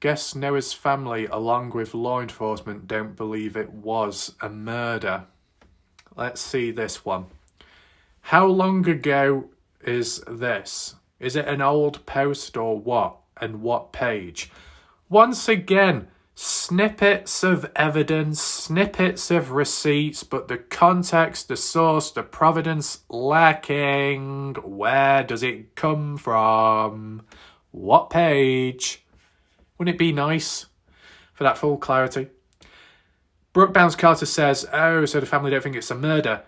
Guess Noah's family, along with law enforcement, don't believe it was a murder. Let's see this one. How long ago is this? Is it an old post or what? And what page? Once again, snippets of evidence, snippets of receipts, but the context, the source, the provenance lacking. Where does it come from? What page? Wouldn't it be nice for that full clarity? Brooke Bounce Carter says, oh, so the family don't think it's a murder.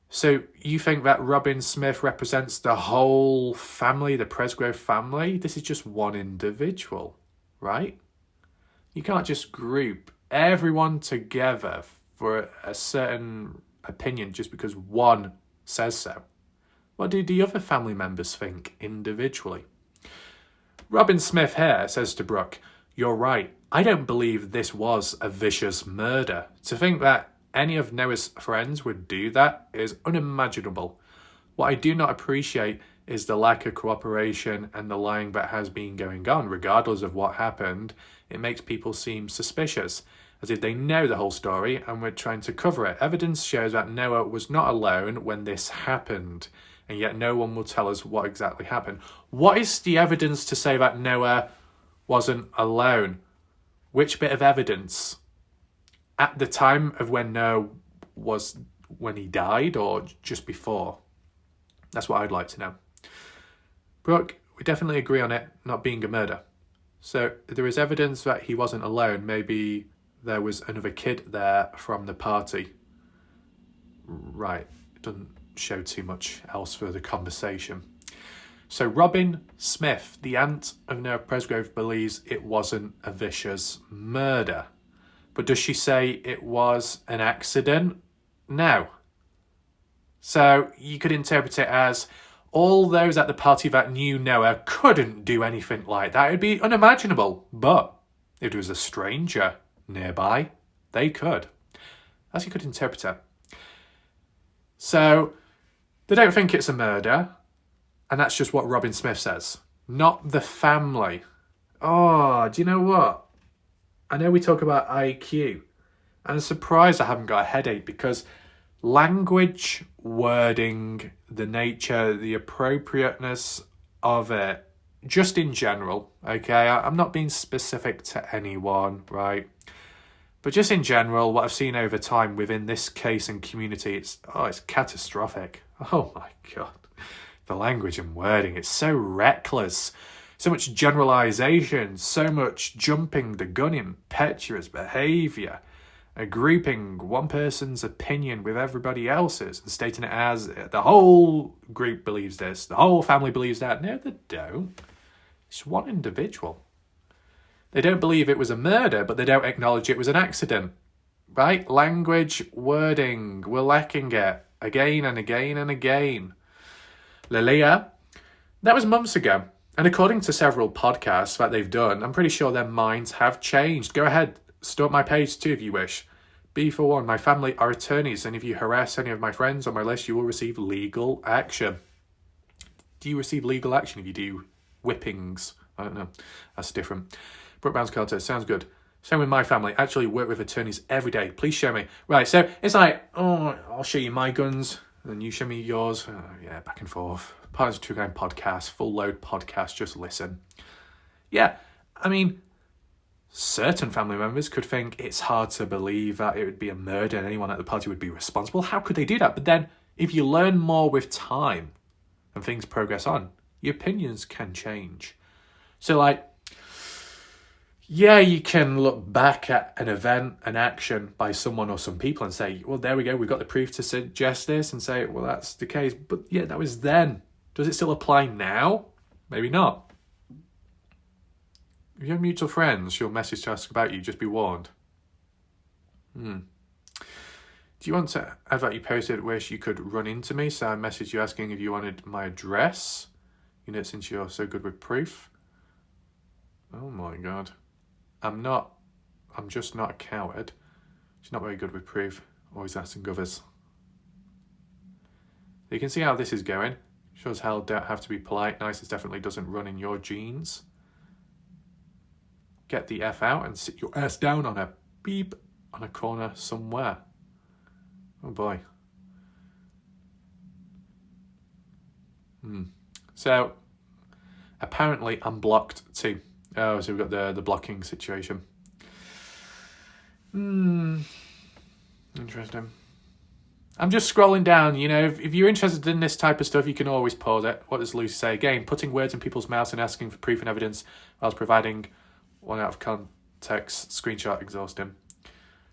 So you think that Robin Smith represents the whole family, the Presgrove family? This is just one individual, right? You can't just group everyone together for a certain opinion just because one says so. What do the other family members think individually? Robin Smith here says to Brooke, you're right. I don't believe this was a vicious murder. To think that any of Noah's friends would do that is unimaginable. What I do not appreciate is the lack of cooperation and the lying that has been going on. Regardless of what happened, it makes people seem suspicious, as if they know the whole story and were trying to cover it. Evidence shows that Noah was not alone when this happened, and yet no one will tell us what exactly happened. What is the evidence to say that Noah wasn't alone? Which bit of evidence? At the time of when Noah was, when he died, or just before? That's what I'd like to know. Brooke, we definitely agree on it not being a murder. So there is evidence that he wasn't alone. Maybe there was another kid there from the party. Right, it doesn't show too much else for the conversation. So Robin Smith, the aunt of Noah Presgrove, believes it wasn't a vicious murder. But does she say it was an accident? No. So you could interpret it as all those at the party that knew Noah couldn't do anything like that. It'd be unimaginable. But if there was a stranger nearby, they could. As you could interpret it. So they don't think it's a murder. And that's just what Robin Smith says. Not the family. Oh, do you know what? I know we talk about IQ. I'm surprised I haven't got a headache because language, wording, the nature, the appropriateness of it, just in general, okay? I'm not being specific to anyone, right? But just in general, what I've seen over time within this case and community, it's catastrophic. Oh my God. The language and wording, it's so reckless. So much generalization, so much jumping the gun, impetuous behaviour, grouping one person's opinion with everybody else's and stating it as the whole group believes this, the whole family believes that. No, they don't. It's one individual. They don't believe it was a murder, but they don't acknowledge it was an accident. Right? Language, wording, we're lacking it again and again and again. Lilia, that was months ago. And according to several podcasts that they've done, I'm pretty sure their minds have changed. Go ahead, stalk my page too if you wish. Be forewarned, my family are attorneys, and if you harass any of my friends on my list, you will receive legal action. Do you receive legal action if you do whippings? I don't know. That's different. Brooke Bounce Carter, sounds good. Same with my family. Actually work with attorneys every day. Please show me. Right, so it's like, oh, I'll show you my guns. And you show me yours. Yeah, back and forth. Partners of True Crime podcast, full load podcast, just listen. Yeah, I mean, certain family members could think it's hard to believe that it would be a murder and anyone at the party would be responsible. How could they do that? But then, if you learn more with time and things progress on, your opinions can change. So, like, yeah, you can look back at an event, an action by someone or some people and say, well, there we go, we've got the proof to suggest this, and say, well, that's the case. But yeah, that was then. Does it still apply now? Maybe not. If you have mutual friends, you'll message to ask about you, just be warned. Do you want to have that you posted wish you could run into me? So I messaged you asking if you wanted my address. since you're so good with proof. Oh my god. I'm just not a coward. She's not very good with proof. Always asking others. You can see how this is going. Sure as hell don't have to be polite. Nice definitely doesn't run in your genes. Get the F out and sit your ass down on a beep on a corner somewhere. Oh boy. So, apparently I'm blocked too. Oh, so we've got the blocking situation. Interesting. I'm just scrolling down, if you're interested in this type of stuff, you can always pause it. What does Lucy say? Again, putting words in people's mouths and asking for proof and evidence whilst providing one out of context screenshot exhausting.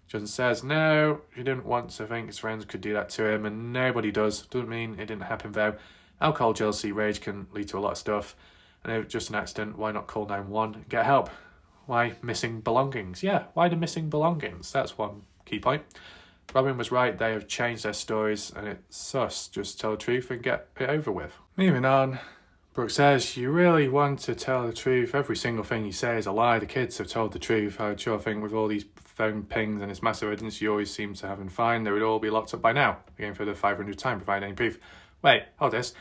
Johnson says, no, he didn't want to think his friends could do that to him, and nobody does. Doesn't mean it didn't happen, though. Alcohol, jealousy, rage can lead to a lot of stuff. And if it's just an accident, why not call 911 and get help? Why missing belongings? Yeah, why the missing belongings? That's one key point. Robin was right, they have changed their stories and it's sus. Just tell the truth and get it over with. Moving on, Brooke says, you really want to tell the truth. Every single thing you say is a lie. The kids have told the truth. I would sure think with all these phone pings and this massive evidence you always seem to have in fine, they would all be locked up by now. Again for the 500th time, provide any proof. Wait, hold this.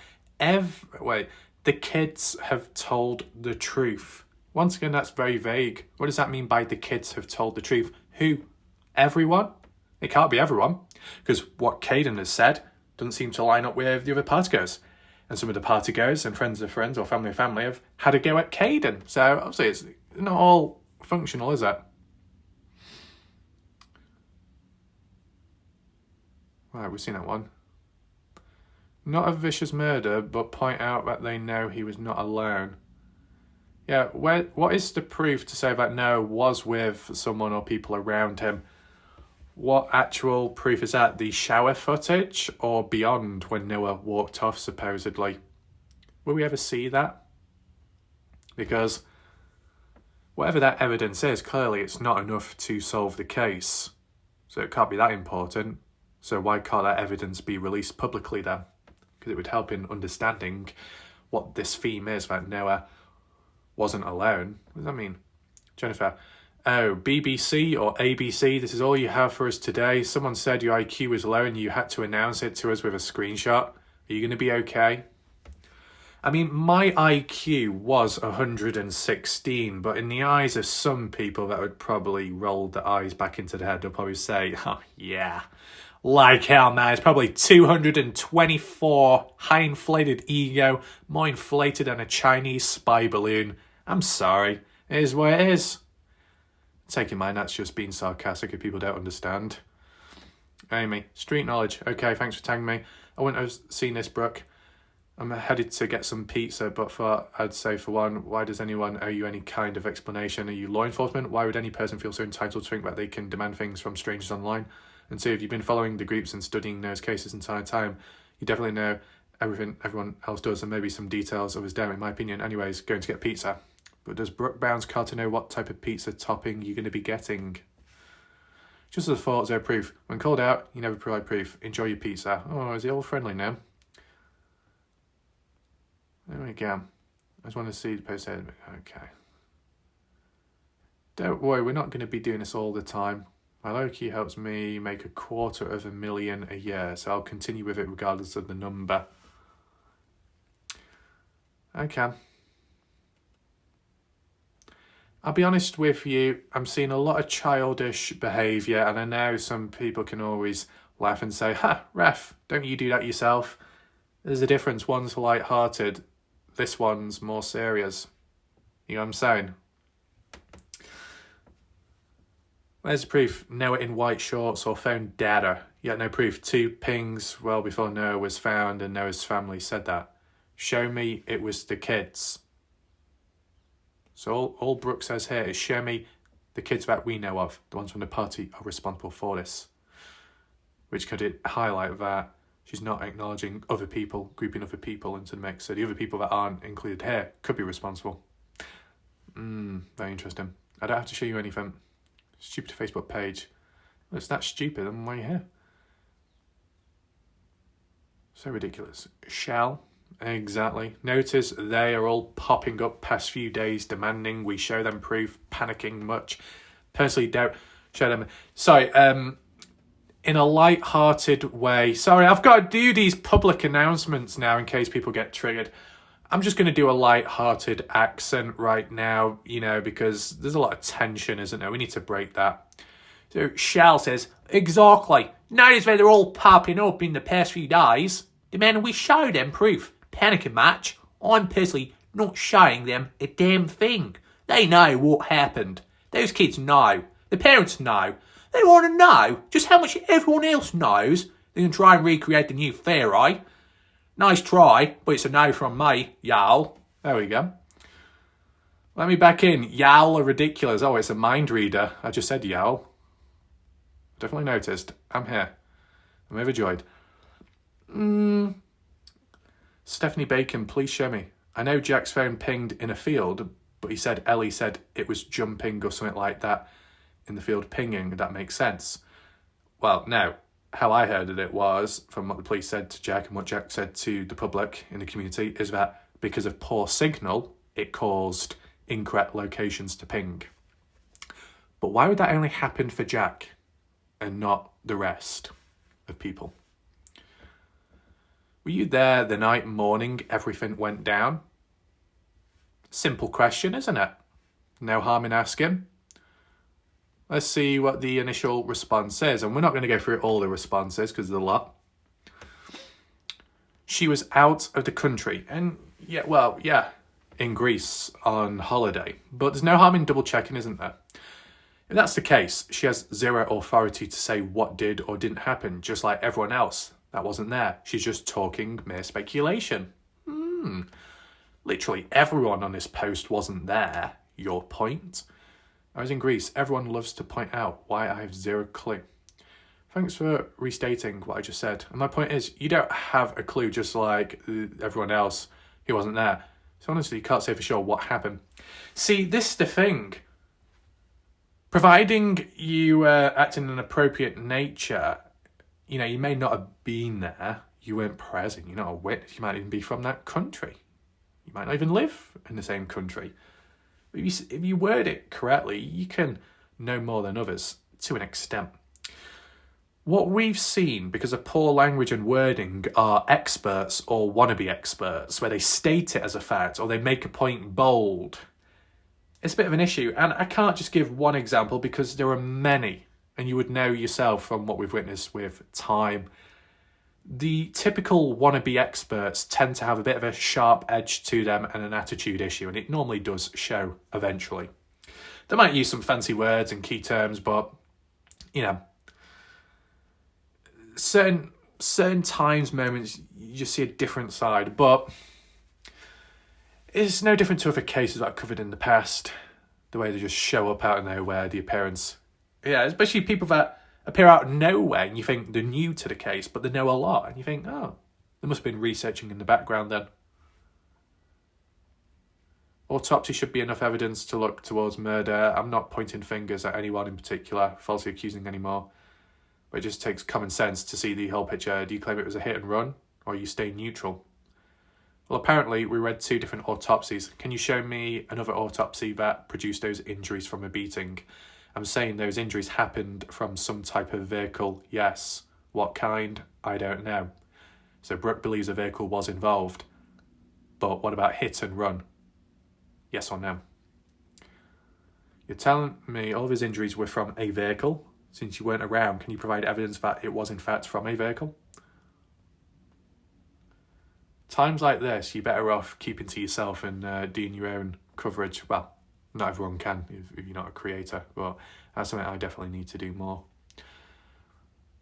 The kids have told the truth. Once again, that's very vague. What does that mean by the kids have told the truth? Who? Everyone? It can't be everyone, because what Caden has said doesn't seem to line up with the other partygoers. And some of the partygoers and friends of friends or family of family have had a go at Caden. So obviously it's not all functional, is it? Right, we've seen that one. Not a vicious murder, but point out that they know he was not alone. Yeah, what is the proof to say that Noah was with someone or people around him? What actual proof is that? The shower footage or beyond when Noah walked off, supposedly? Will we ever see that? Because whatever that evidence is, clearly it's not enough to solve the case. So it can't be that important. So why can't that evidence be released publicly then? Because it would help in understanding what this theme is, that Noah wasn't alone. What does that mean? Jennifer, oh, BBC or ABC, this is all you have for us today. Someone said your IQ was low and you had to announce it to us with a screenshot. Are you going to be okay? I mean, my IQ was 116, but in the eyes of some people that would probably roll their eyes back into their head, they'll probably say, oh, yeah, like hell, man. It's probably 224, high inflated ego, more inflated than a Chinese spy balloon. I'm sorry. It is what it is. Take in mind, that's just being sarcastic if people don't understand. Amy, street knowledge. Okay, thanks for tagging me. I wouldn't have seen this, Brooke. I'm headed to get some pizza, but I'd say for one, why does anyone owe you any kind of explanation? Are you law enforcement? Why would any person feel so entitled to think that they can demand things from strangers online? And two, if you've been following the groups and studying those cases the entire time, you definitely know everything everyone else does and maybe some details of his down, in my opinion. Anyways, going to get pizza. But does Brooke Brown's Carter know what type of pizza topping you're going to be getting? Just as a thought, zero proof. When called out, you never provide proof. Enjoy your pizza. Oh, is he all friendly now? There we go. I just want to see the post. Okay. Don't worry, we're not going to be doing this all the time. My low key helps me make $250,000 a year, so I'll continue with it regardless of the number. Okay. I'll be honest with you, I'm seeing a lot of childish behaviour, and I know some people can always laugh and say, ha, ref, don't you do that yourself? There's a difference. One's light-hearted, this one's more serious. You know what I'm saying? Where's the proof? Noah in white shorts or found data. Yet no proof. 2 pings well before Noah was found and Noah's family said that. Show me it was the kids. So all Brooke says here is show me the kids that we know of. The ones from the party are responsible for this. Which could highlight that she's not acknowledging other people, grouping other people into the mix. So the other people that aren't included here could be responsible. Very interesting. I don't have to show you anything. Stupid Facebook page. Well, it's that stupid, then why are you here? So ridiculous. Shall Exactly. Notice they are all popping up past few days, demanding we show them proof, panicking much. Personally, don't show them. Sorry, in a light-hearted way. Sorry, I've got to do these public announcements now in case people get triggered. I'm just going to do a light-hearted accent right now, because there's a lot of tension, isn't there? We need to break that. So Shell says, exactly. Notice where they're all popping up in the past few days. Demanding we show them proof. Panicking match. I'm personally not showing them a damn thing. They know what happened. Those kids know. The parents know. They want to know just how much everyone else knows. They can try and recreate the new Pharaoh. Nice try, but it's a no from me, y'all. There we go. Let me back in. Y'all are ridiculous. Oh, it's a mind reader. I just said y'all. Definitely noticed. I'm here. I'm overjoyed. Stephanie Bacon, please show me. I know Jack's phone pinged in a field, but he said Ellie said it was jumping or something like that in the field pinging. That makes sense. Well, no. How I heard it was, from what the police said to Jack and what Jack said to the public in the community, is that because of poor signal, it caused incorrect locations to ping. But why would that only happen for Jack and not the rest of people? Were you there the night and morning everything went down? Simple question, isn't it? No harm in asking. Let's see what the initial response is. And we're not going to go through all the responses because there's a lot. She was out of the country. And yeah, in Greece on holiday. But there's no harm in double checking, isn't there? If that's the case, she has zero authority to say what did or didn't happen, just like everyone else that wasn't there. She's just talking mere speculation. Literally everyone on this post wasn't there. Your point? I was in Greece. Everyone loves to point out why I have zero clue. Thanks for restating what I just said. And my point is, you don't have a clue just like everyone else who wasn't there. So honestly, you can't say for sure what happened. See, this is the thing. Providing you act in an appropriate nature, you may not have been there. You weren't present. You're not a witness. You might even be from that country. You might not even live in the same country. If you word it correctly, you can know more than others to an extent. What we've seen, because of poor language and wording, are experts or wannabe experts, where they state it as a fact or they make a point bold. It's a bit of an issue, and I can't just give one example because there are many, and you would know yourself from what we've witnessed with time. The typical wannabe experts tend to have a bit of a sharp edge to them and an attitude issue, and it normally does show eventually. They might use some fancy words and key terms, but, certain times, moments, you just see a different side. But it's no different to other cases that I've covered in the past. The way they just show up out of nowhere, the appearance. Yeah, especially people that appear out of nowhere and you think they're new to the case, but they know a lot. And you think, oh, they must have been researching in the background then. Autopsy should be enough evidence to look towards murder. I'm not pointing fingers at anyone in particular, falsely accusing anymore. But it just takes common sense to see the whole picture. Do you claim it was a hit and run, or you stay neutral? Well, apparently we read 2 different autopsies. Can you show me another autopsy that produced those injuries from a beating? I'm saying those injuries happened from some type of vehicle, yes. What kind? I don't know. So Brooke believes a vehicle was involved. But what about hit and run? Yes or no? You're telling me all of his injuries were from a vehicle? Since you weren't around, can you provide evidence that it was in fact from a vehicle? Times like this, you're better off keeping to yourself and doing your own coverage. Well, not everyone can if you're not a creator, but that's something I definitely need to do more.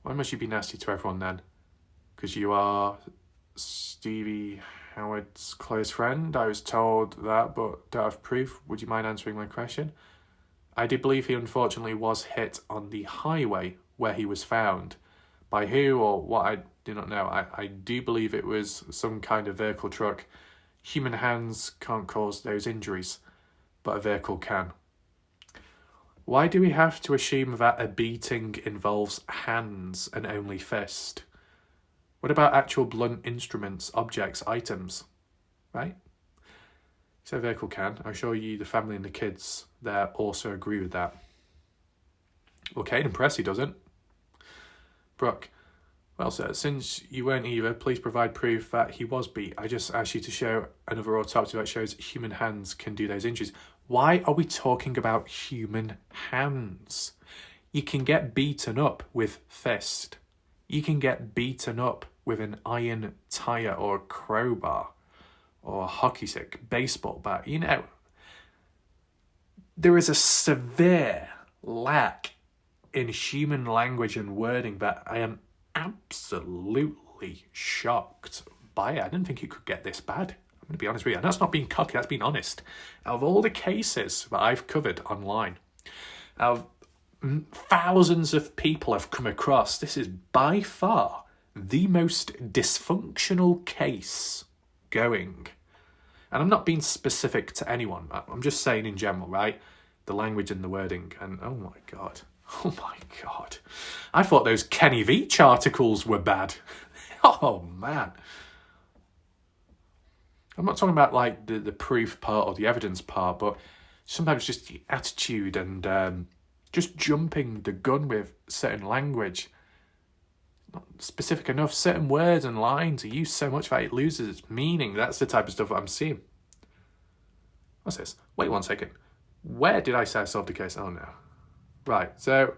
Why must you be nasty to everyone then? Because you are Stevie Howard's close friend? I was told that, but don't have proof. Would you mind answering my question? I do believe he unfortunately was hit on the highway where he was found. By who or what, I do not know. I do believe it was some kind of vehicle truck. Human hands can't cause those injuries, but a vehicle can. Why do we have to assume that a beating involves hands and only fist? What about actual blunt instruments, objects, items? right? So vehicle can. I assure you the family and the kids there also agree with that. Well, Caden Pressey doesn't. Brooke, well, sir, since you weren't either, please provide proof that he was beat. I just asked you to show another autopsy that shows human hands can do those injuries. Why are we talking about human hands? You can get beaten up with fist. You can get beaten up with an iron tire or a crowbar or a hockey stick, baseball bat. You know, there is a severe lack in human language and wording that I am absolutely shocked by it. I didn't think it could get this bad. I'm going to be honest with you. And that's not being cocky, that's being honest. Out of all the cases that I've covered online, out of thousands of people I've come across, this is by far the most dysfunctional case going. And I'm not being specific to anyone. I'm just saying in general, right? The language and the wording. And oh my God. Oh my God. I thought those Kenny Veach articles were bad. Oh man. I'm not talking about like the proof part or the evidence part, but sometimes just the attitude and just jumping the gun with certain language. Not specific enough. Certain words and lines are used so much that it loses its meaning. That's the type of stuff that I'm seeing. What's this? Wait 1 second. Where did I say I solved the case? Oh no. Right, so,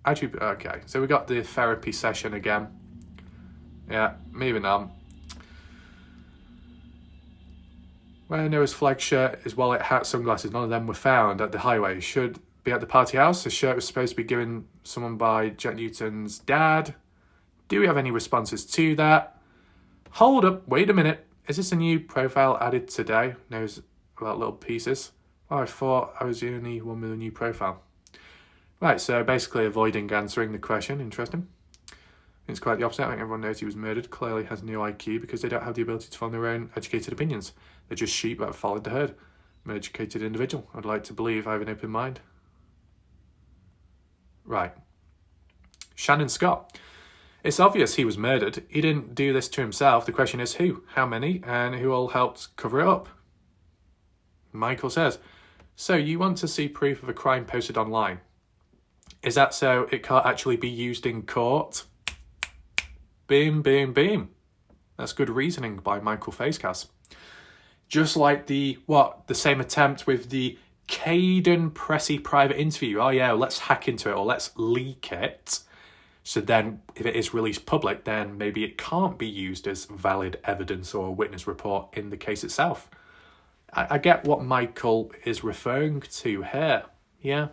actually, okay, so we got the therapy session again. Yeah, moving on. Wearing Noah's flag shirt, his wallet, hat, sunglasses, none of them were found at the highway. Should be at the party house. The shirt was supposed to be given someone by Jack Newton's dad. Do we have any responses to that? Hold up, wait a minute. Is this a new profile added today? Knows about little pieces. Oh, I thought I was the only one with a new profile. Right, so basically avoiding answering the question. Interesting. It's quite the opposite. I think everyone knows he was murdered. Clearly has no IQ because they don't have the ability to form their own educated opinions. They're just sheep that followed the herd. I'm an educated individual. I'd like to believe I have an open mind. Right. Shannon Scott. It's obvious he was murdered. He didn't do this to himself. The question is who, how many, and who all helped cover it up. Michael says, so you want to see proof of a crime posted online? Is that so it can't actually be used in court? Boom, boom, boom. That's good reasoning by Michael Facecast. Just like the same attempt with the Caden Pressey private interview. Oh yeah, let's hack into it or let's leak it. So then if it is released public, then maybe it can't be used as valid evidence or a witness report in the case itself. I get what Michael is referring to here. Yeah.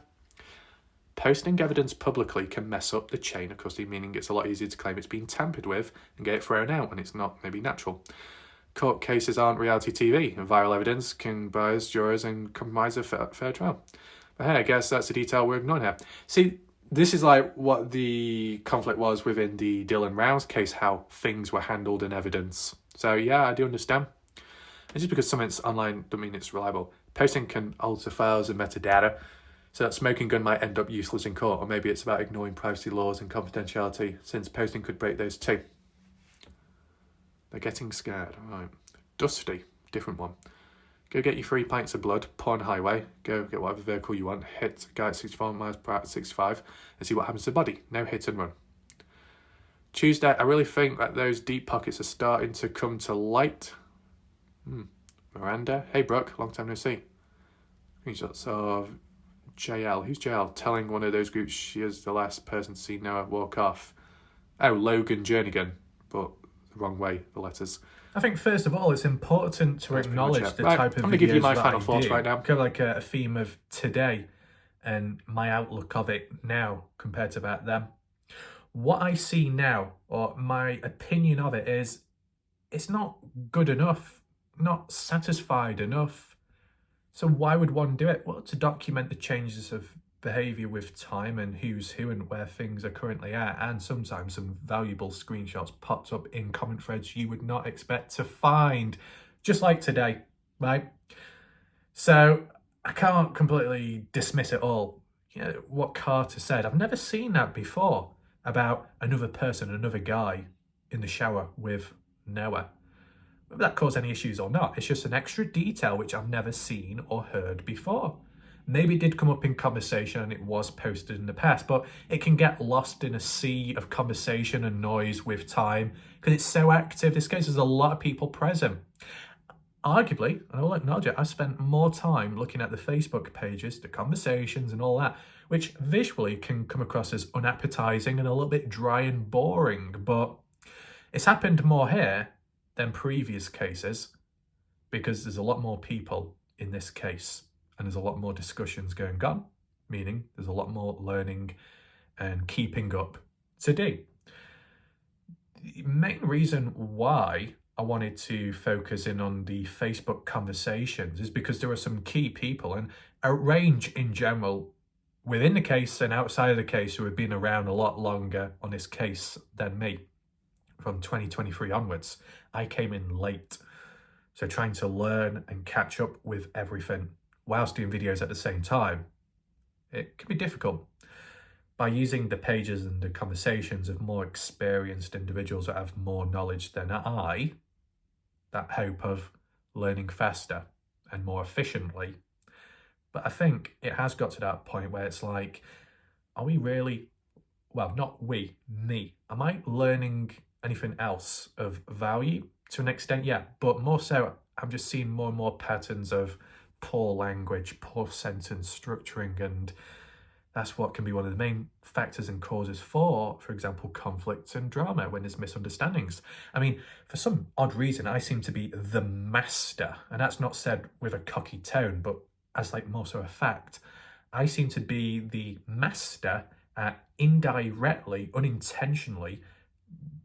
Posting evidence publicly can mess up the chain of custody, meaning it's a lot easier to claim it's been tampered with and get it thrown out when it's not maybe natural. Court cases aren't reality TV, and viral evidence can bias jurors and compromise a fair trial. But hey, I guess that's the detail we're ignoring here. See, this is like what the conflict was within the Dylan Rouse case, how things were handled in evidence. So yeah, I do understand. And just because something's online doesn't mean it's reliable. Posting can alter files and metadata, so that smoking gun might end up useless in court, or maybe it's about ignoring privacy laws and confidentiality, since posting could break those too. They're getting scared. Right. Dusty, different one. Go get your 3 pints of blood, pour on the highway, go get whatever vehicle you want, hit a guy at 64 miles per hour at 65, and see what happens to the body. No hit and run. Tuesday, I really think that those deep pockets are starting to come to light. Miranda. Hey, Brooke, long time no see. Screenshots of JL. Who's JL? Telling one of those groups she is the last person to see Noah walk off. Oh, Logan Jernigan, but the wrong way, the letters. I think, first of all, it's important to acknowledge the right. type of I'm going to give you my videos final thoughts right now. Kind of like a theme of today and my outlook of it now compared to back then. What I see now, or my opinion of it, is it's not good enough, not satisfied enough. So why would one do it? Well, to document the changes of behaviour with time and who's who and where things are currently at, and sometimes some valuable screenshots popped up in comment threads you would not expect to find, just like today, right? So I can't completely dismiss it all. You know, what Carter said, I've never seen that before about another person, another guy in the shower with Noah. whether that caused any issues or not. It's just an extra detail which I've never seen or heard before. Maybe it did come up in conversation and it was posted in the past, but it can get lost in a sea of conversation and noise with time because it's so active. This case, there's a lot of people present. Arguably, and I'll acknowledge it, I spent more time looking at the Facebook pages, the conversations and all that, which visually can come across as unappetizing and a little bit dry and boring, but it's happened more here than previous cases because there's a lot more people in this case and there's a lot more discussions going on, meaning there's a lot more learning and keeping up to do. The main reason why I wanted to focus in on the Facebook conversations is because there are some key people and a range in general within the case and outside of the case who have been around a lot longer on this case than me. From 2023 onwards, I came in late. So trying to learn and catch up with everything whilst doing videos at the same time, it can be difficult. By using the pages and the conversations of more experienced individuals that have more knowledge than I, that hope of learning faster and more efficiently. But I think it has got to that point where it's like, are we really, well, not we, me, am I learning anything else of value? To an extent, yeah, but more so, I'm just seeing more and more patterns of poor language, poor sentence structuring, and that's what can be one of the main factors and causes for example, conflicts and drama when there's misunderstandings. I mean, for some odd reason, I seem to be the master, and that's not said with a cocky tone, but as like more so a fact. I seem to be the master at indirectly, unintentionally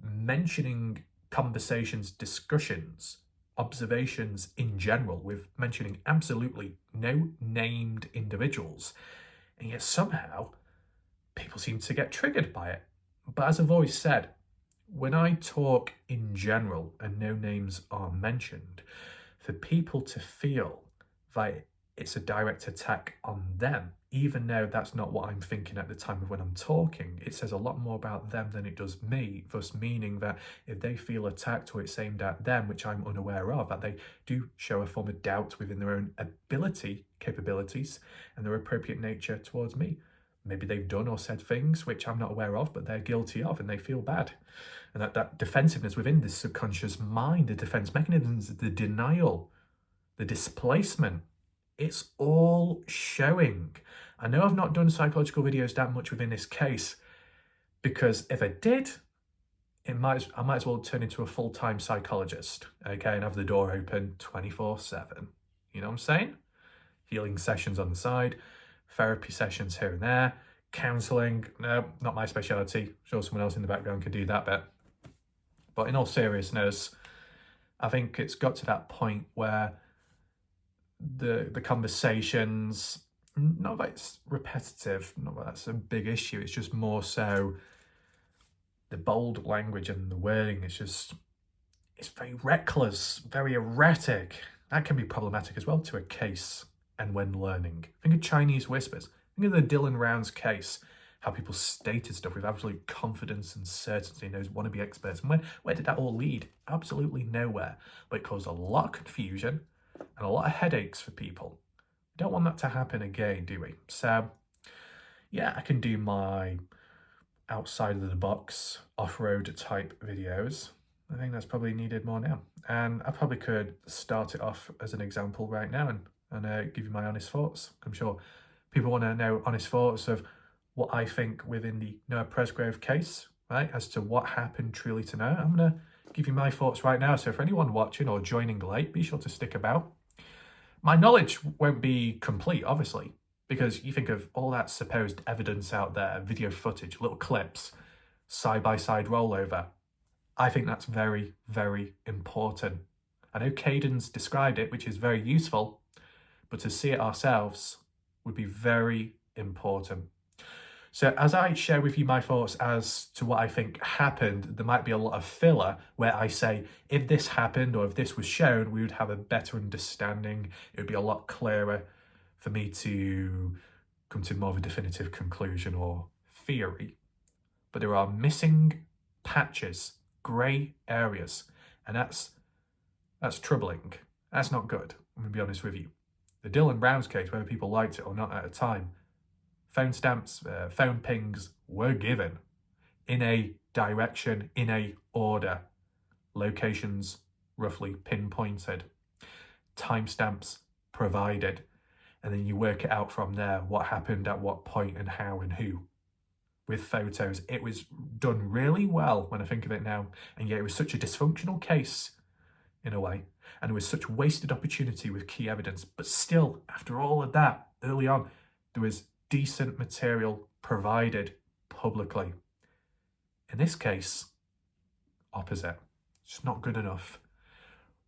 mentioning conversations, discussions, observations in general, with mentioning absolutely no named individuals. And yet somehow people seem to get triggered by it. But as I've always said, when I talk in general and no names are mentioned, for people to feel that it's a direct attack on them, even though that's not what I'm thinking at the time of when I'm talking, it says a lot more about them than it does me, thus meaning that if they feel attacked or it's aimed at them, which I'm unaware of, that they do show a form of doubt within their own capabilities, and their appropriate nature towards me. Maybe they've done or said things which I'm not aware of, but they're guilty of, and they feel bad. And that defensiveness within the subconscious mind, the defense mechanisms, the denial, the displacement, it's all showing. I know I've not done psychological videos that much within this case, because if I did, I might as well turn into a full-time psychologist, okay, and have the door open 24/7. You know what I'm saying? Healing sessions on the side, therapy sessions here and there, counselling. No, not my speciality. I'm sure someone else in the background could do that bit. But in all seriousness, I think it's got to that point where the conversations, not that it's repetitive, not that that's a big issue, it's just more so the bold language and the wording is just, it's very reckless, very erratic. That can be problematic as well to a case and when learning. Think of Chinese whispers. Think of the Dylan Rounds case, how people stated stuff with absolute confidence and certainty, and those wannabe experts. And where did that all lead? Absolutely nowhere. But it caused a lot of confusion and a lot of headaches for people. We don't want that to happen again, do we? So, yeah, I can do my outside of the box, off-road type videos. I think that's probably needed more now. And I probably could start it off as an example right now and give you my honest thoughts. I'm sure people want to know honest thoughts of what I think within the Noah Presgrove case, right? As to what happened truly to Noah. I'm going to give you my thoughts right now. So for anyone watching or joining late, be sure to stick about. My knowledge won't be complete, obviously, because you think of all that supposed evidence out there, video footage, little clips, side-by-side rollover. I think that's very, very important. I know Caden's described it, which is very useful, but to see it ourselves would be very important. So as I share with you my thoughts as to what I think happened, there might be a lot of filler where I say, if this happened or if this was shown, we would have a better understanding. It would be a lot clearer for me to come to more of a definitive conclusion or theory. But there are missing patches, grey areas, and that's That's troubling. That's not good. I'm going to be honest with you. The Dylan Browns case, whether people liked it or not at a time, phone stamps, phone pings were given in a direction, in a order, locations roughly pinpointed, timestamps provided, and then you work it out from there what happened at what point and how and who. With photos, it was done really well when I think of it now, and yet it was such a dysfunctional case in a way, and it was such wasted opportunity with key evidence. But still, after all of that, early on, there was decent material provided publicly. In this case, opposite. It's not good enough.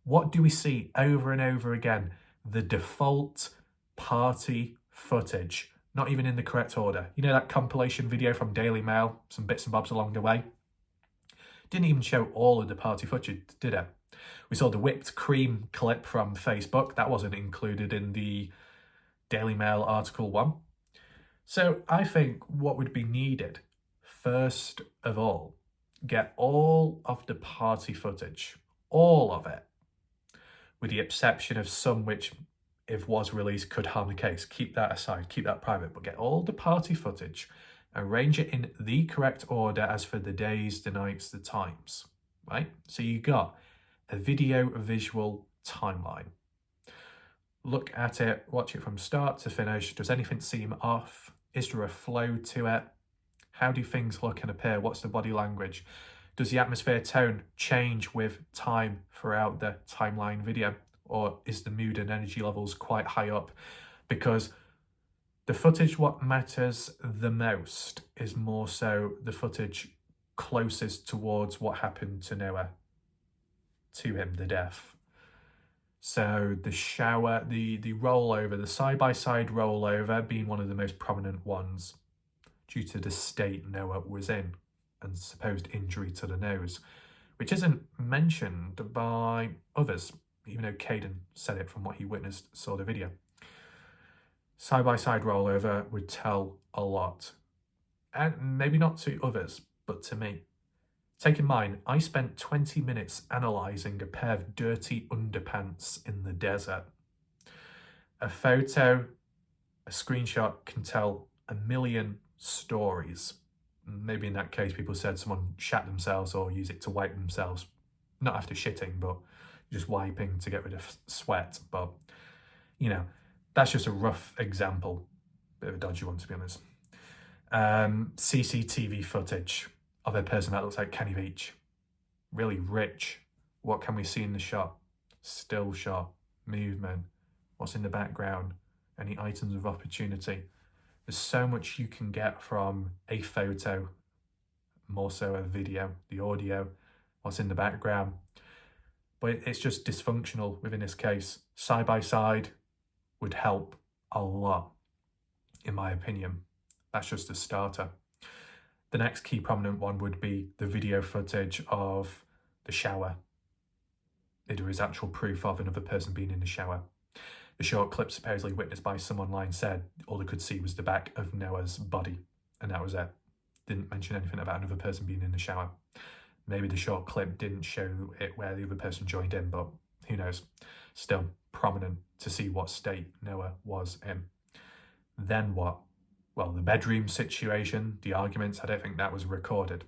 What do we see over and over again? The default party footage, not even in the correct order. You know that compilation video from Daily Mail, some bits and bobs along the way? Didn't even show all of the party footage, did it? We saw the whipped cream clip from Facebook. That wasn't included in the Daily Mail article one. So I think what would be needed, first of all, get all of the party footage, all of it, with the exception of some which, if was released, could harm the case. Keep that aside, keep that private, but get all the party footage, arrange it in the correct order as for the days, the nights, the times, right? So you got a visual timeline. Look at it, watch it from start to finish. Does anything seem off? Is there a flow to it? How do things look and appear? What's the body language? Does the atmosphere tone change with time throughout the timeline video? Or is the mood and energy levels quite high up? Because the footage, what matters the most is more so the footage closest towards what happened to Noah, to him, the death. So the shower, the rollover, the side-by-side rollover being one of the most prominent ones due to the state Noah was in and supposed injury to the nose, which isn't mentioned by others, even though Caden said it from what he witnessed, saw the video. Side-by-side rollover would tell a lot. And maybe not to others, but to me. Take in mind, I spent 20 minutes analysing a pair of dirty underpants in the desert. A photo, a screenshot can tell a million stories. Maybe in that case, people said someone shat themselves or use it to wipe themselves. Not after shitting, but just wiping to get rid of sweat. But, you know, that's just a rough example. Bit of a dodgy one, to be honest. CCTV footage of a person that looks like Kenny Beach. Really rich. What can we see in the shot? Still shot. Movement. What's in the background? Any items of opportunity? There's so much you can get from a photo, more so a video, the audio, what's in the background. But it's just dysfunctional within this case. Side by side would help a lot, in my opinion. That's just a starter. The next key prominent one would be the video footage of the shower. There is actual proof of another person being in the shower. The short clip supposedly witnessed by some online said all they could see was the back of Noah's body, and that was it. Didn't mention anything about another person being in the shower. Maybe the short clip didn't show it where the other person joined in, but who knows. Still prominent to see what state Noah was in. Then what? Well, the bedroom situation, the arguments, I don't think that was recorded.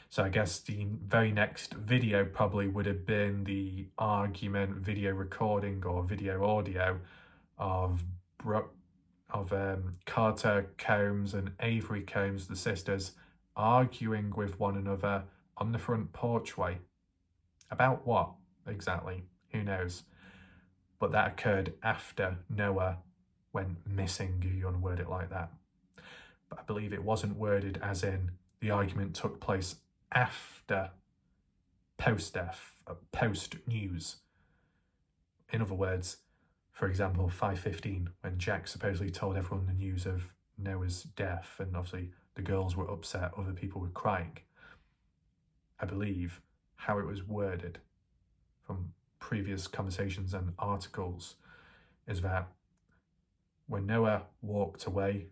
So I guess the very next video probably would have been the argument video recording or video audio of Brooke, of Carter Combs and Avery Combs, the sisters, arguing with one another on the front porchway. About what exactly? Who knows? But that occurred after Noah went missing, if you want to word it like that. But I believe it wasn't worded as in the argument took place after post-death, post-news. In other words, for example, 5:15, when Jack supposedly told everyone the news of Noah's death, and obviously the girls were upset, other people were crying. I believe how it was worded from previous conversations and articles is that when Noah walked away,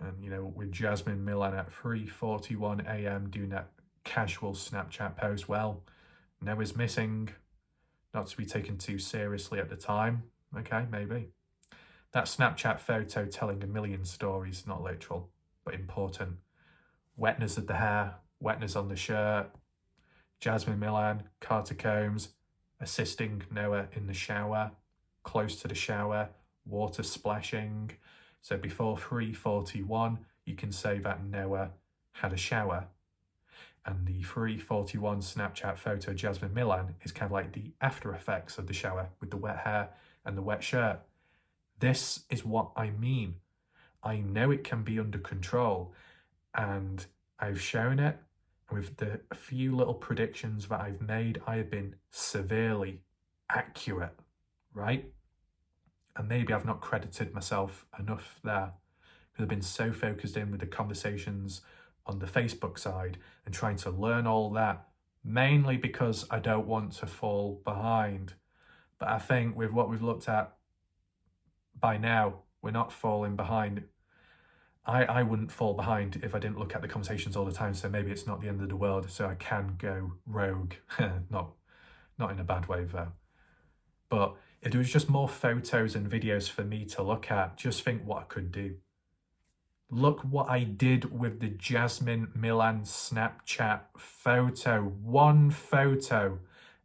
and, you know, with Jasmine Millan at 3:41 a.m. doing that casual Snapchat post, well, Noah's missing, not to be taken too seriously at the time. Okay, maybe. That Snapchat photo telling a million stories, not literal, but important. Wetness of the hair, wetness on the shirt, Jasmine Milan, Carter Combs, assisting Noah in the shower, close to the shower, water splashing. So before 3:41, you can say that Noah had a shower. And the 3:41 Snapchat photo of Jasmine Milan is kind of like the after effects of the shower with the wet hair and the wet shirt. This is what I mean. I know it can be under control, and I've shown it. And with the few little predictions that I've made, I have been severely accurate, right? And maybe I've not credited myself enough there, because I've been so focused in with the conversations on the Facebook side and trying to learn all that, mainly because I don't want to fall behind. But I think with what we've looked at by now, we're not falling behind. I wouldn't fall behind if I didn't look at the conversations all the time, so maybe it's not the end of the world, so I can go rogue. not in a bad way though. But if there was just more photos and videos for me to look at, just think what I could do. Look what I did with the Jasmine Milan Snapchat photo. One photo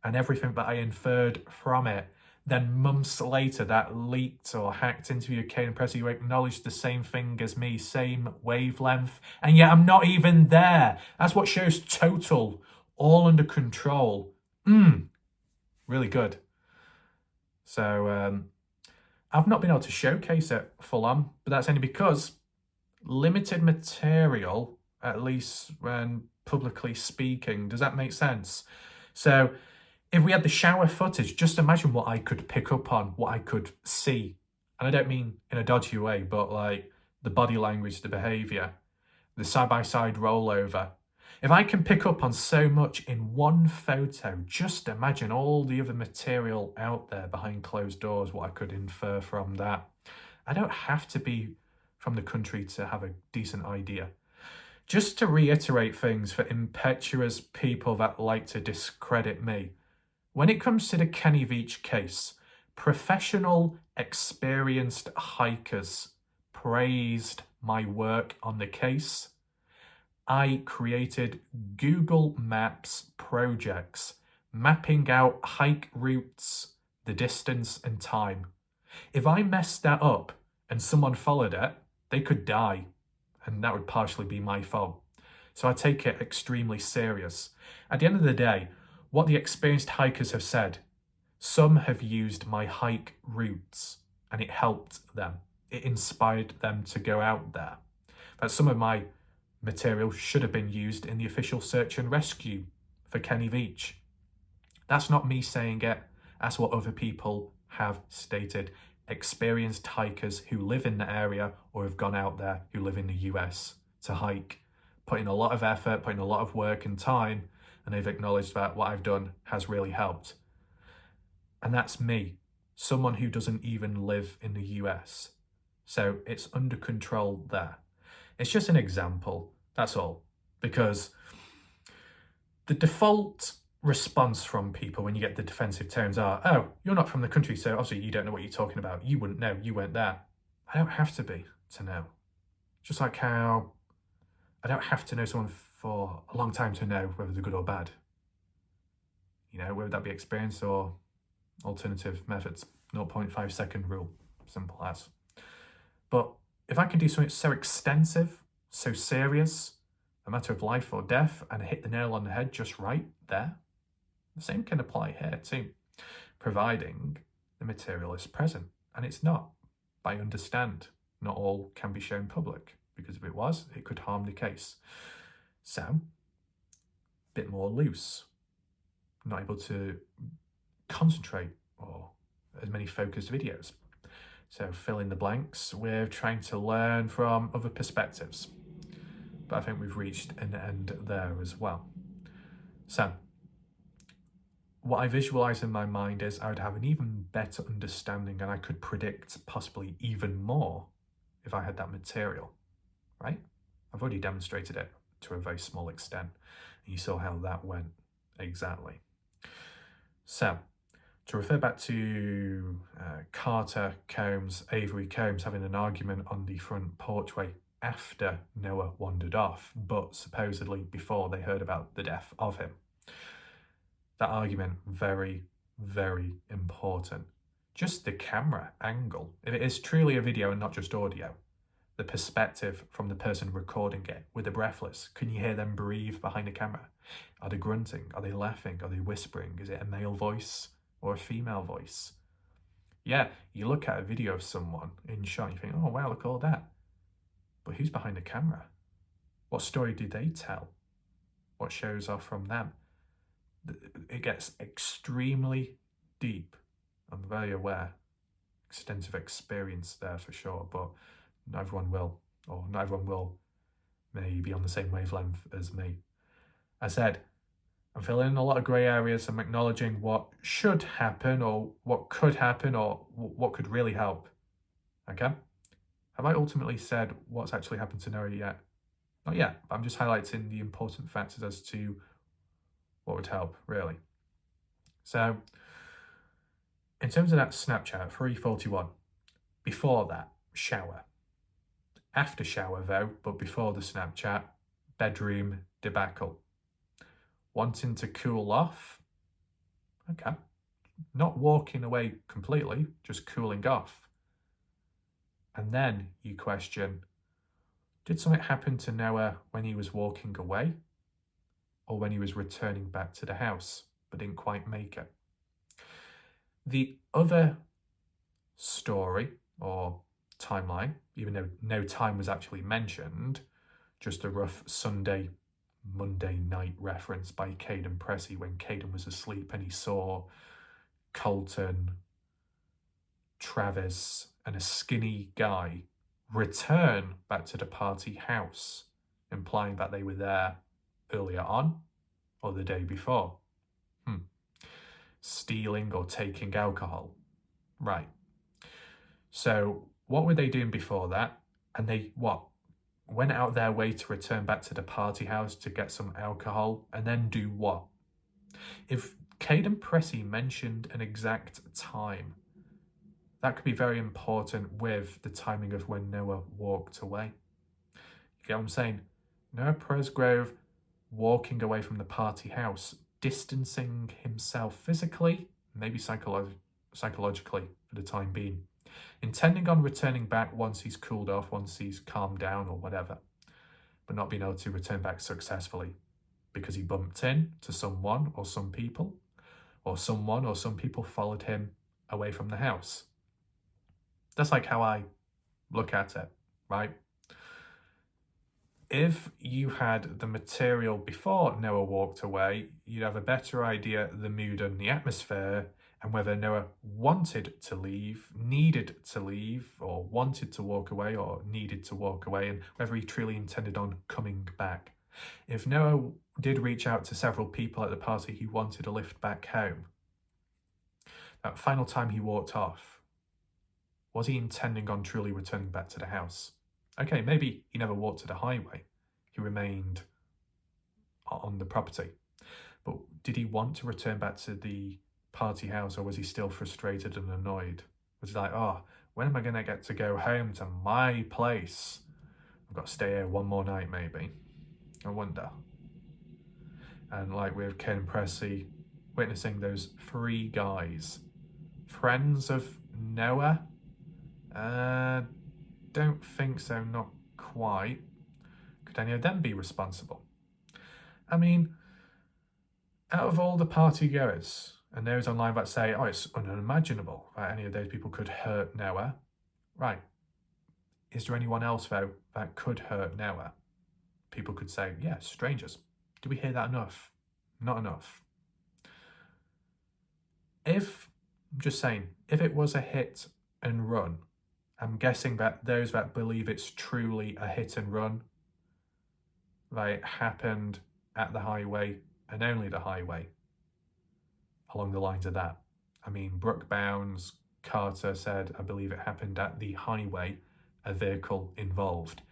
and everything that I inferred from it. Then months later, that leaked or hacked interview with Kane Pressy, who acknowledged the same thing as me, same wavelength, and yet I'm not even there. That's what shows total, all under control. Really good. So I've not been able to showcase it full on, but that's only because limited material, at least when publicly speaking. Does that make sense? So if we had the shower footage, just imagine what I could pick up on, what I could see. And I don't mean in a dodgy way, but like the body language, the behaviour, the side-by-side rollover. If I can pick up on so much in one photo, just imagine all the other material out there behind closed doors, what I could infer from that. I don't have to be from the country to have a decent idea. Just to reiterate things for impetuous people that like to discredit me, when it comes to the Kenny Veach case, professional, experienced hikers praised my work on the case. I created Google Maps projects mapping out hike routes, the distance and time. If I messed that up and someone followed it, they could die, and that would partially be my fault. So I take it extremely serious. At the end of the day, what the experienced hikers have said, some have used my hike routes and it helped them. It inspired them to go out there. But some of my material should have been used in the official search and rescue for Kenny Veach. That's not me saying it, that's what other people have stated. Experienced hikers who live in the area or have gone out there, who live in the US to hike, putting a lot of effort, putting a lot of work and time, and they've acknowledged that what I've done has really helped. And that's me, someone who doesn't even live in the US. So it's under control there. It's just an example, that's all. Because the default response from people when you get the defensive tones are, oh, you're not from the country, so obviously you don't know what you're talking about. You wouldn't know, you weren't there. I don't have to be to know. Just like how I don't have to know someone for a long time to know whether they're good or bad. You know, whether that be experience or alternative methods. 0.5 second rule, simple as. But if I can do something so extensive, so serious, a matter of life or death, and hit the nail on the head just right there, the same can apply here too, providing the material is present. And it's not, I understand, not all can be shown public, because if it was, it could harm the case. So, a bit more loose, not able to concentrate or as many focused videos. So fill in the blanks, we're trying to learn from other perspectives. But I think we've reached an end there as well. So, what I visualize in my mind is I would have an even better understanding and I could predict possibly even more if I had that material, right? I've already demonstrated it to a very small extent. And you saw how that went exactly. So, To refer back to Carter Combs, Avery Combs having an argument on the front porchway after Noah wandered off, but supposedly before they heard about the death of him. That argument, very, very important. Just the camera angle. If it is truly a video and not just audio, the perspective from the person recording it with the breathless. Can you hear them breathe behind the camera? Are they grunting? Are they laughing? Are they whispering? Is it a male voice or a female voice? Yeah, you look at a video of someone in shot and you think, oh wow, look at all that. But who's behind the camera? What story do they tell? What shows off from them? It gets extremely deep. I'm very aware. Extensive experience there for sure, but not everyone will, or not everyone will maybe be on the same wavelength as me. I said, I'm filling in a lot of grey areas. I'm acknowledging what should happen, or what could happen, or what could really help. Okay? Have I ultimately said what's actually happened to Noah yet? Not yet, but I'm just highlighting the important factors as to what would help, really. So, in terms of that Snapchat, 3:41, before that, shower. After shower though, but before the Snapchat, bedroom debacle. Wanting to cool off? Okay. Not walking away completely, just cooling off. And then you question, did something happen to Noah when he was walking away? Or when he was returning back to the house, but didn't quite make it? The other story, or timeline, even though no time was actually mentioned, just a rough Monday night reference by Caden Pressey when Caden was asleep and he saw Colton, Travis, and a skinny guy return back to the party house, implying that they were there earlier on or the day before. Stealing or taking alcohol. Right. So what were they doing before that? And they, went out their way to return back to the party house to get some alcohol and then do what? If Caden Pressey mentioned an exact time, that could be very important with the timing of when Noah walked away. You get what I'm saying? Noah Presgrove walking away from the party house, distancing himself physically, maybe psychologically for the time being, intending on returning back once he's cooled off, once he's calmed down or whatever, but not being able to return back successfully because he bumped into someone or some people, or someone or some people followed him away from the house. That's like how I look at it, right? If you had the material before Noah walked away, you'd have a better idea of the mood and the atmosphere and whether Noah wanted to leave, needed to leave, or wanted to walk away, or needed to walk away, and whether he truly intended on coming back. If Noah did reach out to several people at the party he wanted a lift back home, that final time he walked off, was he intending on truly returning back to the house? Okay, maybe he never walked to the highway. He remained on the property. But did he want to return back to the party house, or was he still frustrated and annoyed? Was he like, oh, when am I going to get to go home to my place? I've got to stay here one more night maybe. I wonder. And like with Ken Pressey, witnessing those three guys, friends of Noah? Don't think so, not quite. Could any of them be responsible? I mean, out of all the party goers, and those online that say, oh, it's unimaginable that any of those people could hurt Noah, right, is there anyone else, though, that could hurt Noah? People could say, yeah, strangers. Do we hear that enough? Not enough. I'm just saying, if it was a hit and run, I'm guessing that those that believe it's truly a hit and run, that it happened at the highway and only the highway, along the lines of that. I mean, Brooke Bounds, Carter said, I believe it happened at the highway, a vehicle involved.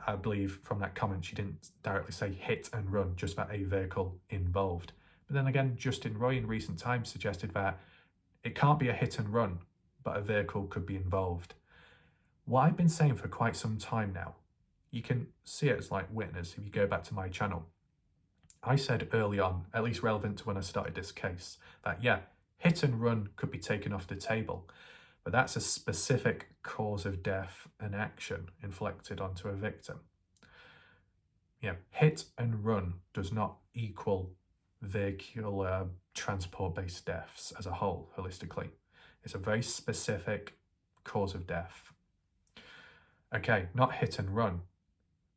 I believe from that comment she didn't directly say hit and run, just that a vehicle involved. But then again, Justin Roy in recent times suggested that it can't be a hit and run, but a vehicle could be involved. What I've been saying for quite some time now, you can see it as like witness if you go back to my channel. I said early on, at least relevant to when I started this case, that yeah, hit and run could be taken off the table, but that's a specific cause of death and action inflicted onto a victim. Yeah, hit and run does not equal vehicular transport-based deaths as a whole, holistically. It's a very specific cause of death. Okay, not hit and run,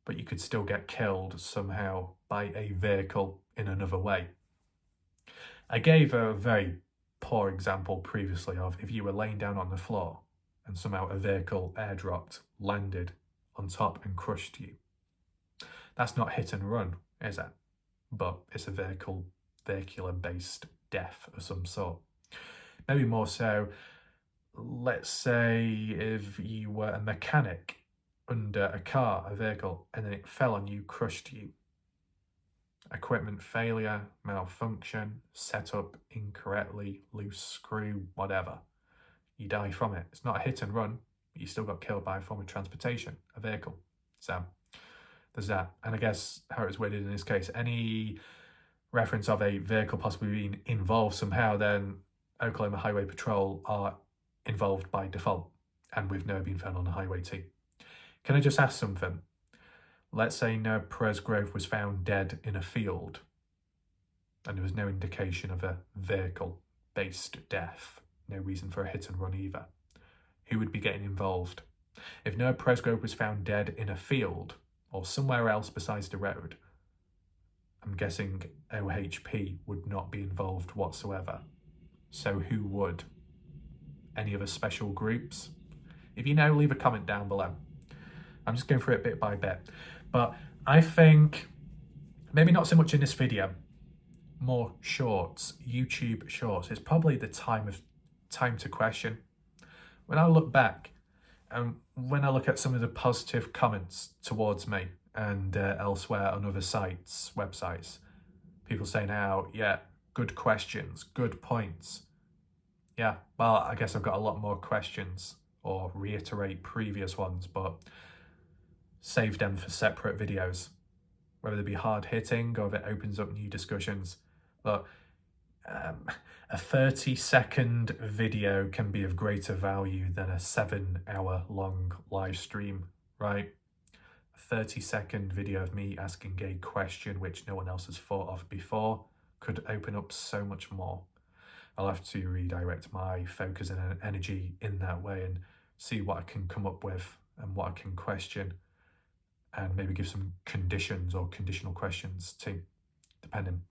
but you could still get killed somehow by a vehicle in another way. I gave a very poor example previously of if you were laying down on the floor and somehow a vehicle airdropped, landed on top and crushed you. That's not hit and run, is it? But it's a vehicular-based death of some sort. Maybe more so, let's say if you were a mechanic under a car, a vehicle, and then it fell on you, crushed you. Equipment failure, malfunction, set up incorrectly, loose screw, whatever. You die from it. It's not a hit and run, but you still got killed by a form of transportation, a vehicle. So there's that. And I guess how it was worded in this case, any reference of a vehicle possibly being involved somehow, then Oklahoma Highway Patrol are involved by default, and with Noah being found on the highway too. Can I just ask something? Let's say Noah Presgrove was found dead in a field and there was no indication of a vehicle-based death, no reason for a hit and run either. Who would be getting involved? If Noah Presgrove was found dead in a field or somewhere else besides the road, I'm guessing OHP would not be involved whatsoever. So who would? Any other special groups? If you know, leave a comment down below. I'm just going through it bit by bit. But I think, maybe not so much in this video, more shorts, YouTube shorts. It's probably the time to question. When I look back, and when I look at some of the positive comments towards me and elsewhere on other sites, websites, people saying how, yeah, good questions, good points. Yeah, well, I guess I've got a lot more questions or reiterate previous ones, but save them for separate videos, whether they be hard-hitting or if it opens up new discussions. But a 30-second video can be of greater value than a 7-hour-long live stream, right? A 30-second video of me asking a question which no one else has thought of before could open up so much more. I'll have to redirect my focus and energy in that way and see what I can come up with and what I can question, and maybe give some conditions or conditional questions too, depending.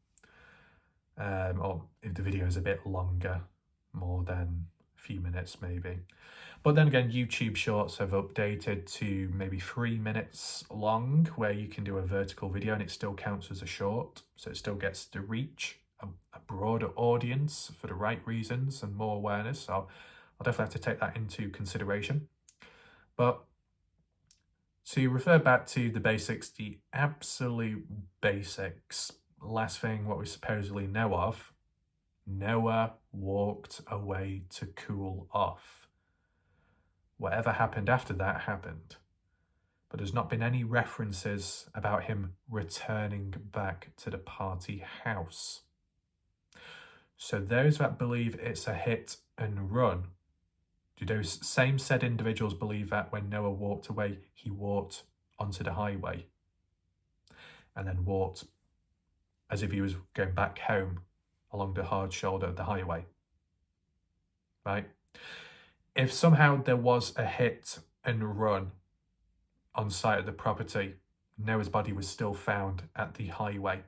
Or if the video is a bit longer, more than a few minutes maybe. But then again, YouTube Shorts have updated to maybe 3 minutes long, where you can do a vertical video and it still counts as a short. So it still gets to reach a broader audience for the right reasons and more awareness. So I'll definitely have to take that into consideration. But to refer back to the basics, the absolute basics, last thing what we supposedly know of, Noah walked away to cool off. Whatever happened after that happened, but there's not been any references about him returning back to the party house. So those that believe it's a hit and run, do those same said individuals believe that when Noah walked away, he walked onto the highway and then walked as if he was going back home along the hard shoulder of the highway, right? If somehow there was a hit and run on site of the property, Noah's body was still found at the highway.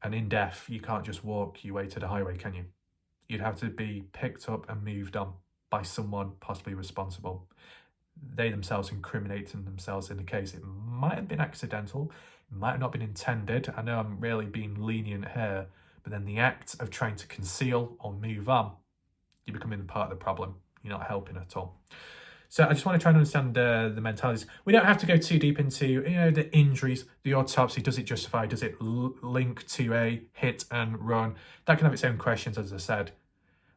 And in death, you can't just walk your way to the highway, can you? You'd have to be picked up and moved on by someone possibly responsible. They themselves incriminating themselves in the case. It might have been accidental, it might have not been intended. I know I'm really being lenient here, but then the act of trying to conceal or move on, you're becoming part of the problem. You're not helping at all. So I just want to try and understand the mentalities. We don't have to go too deep into the injuries, the autopsy. Does it justify? Does it link to a hit and run? That can have its own questions, as I said.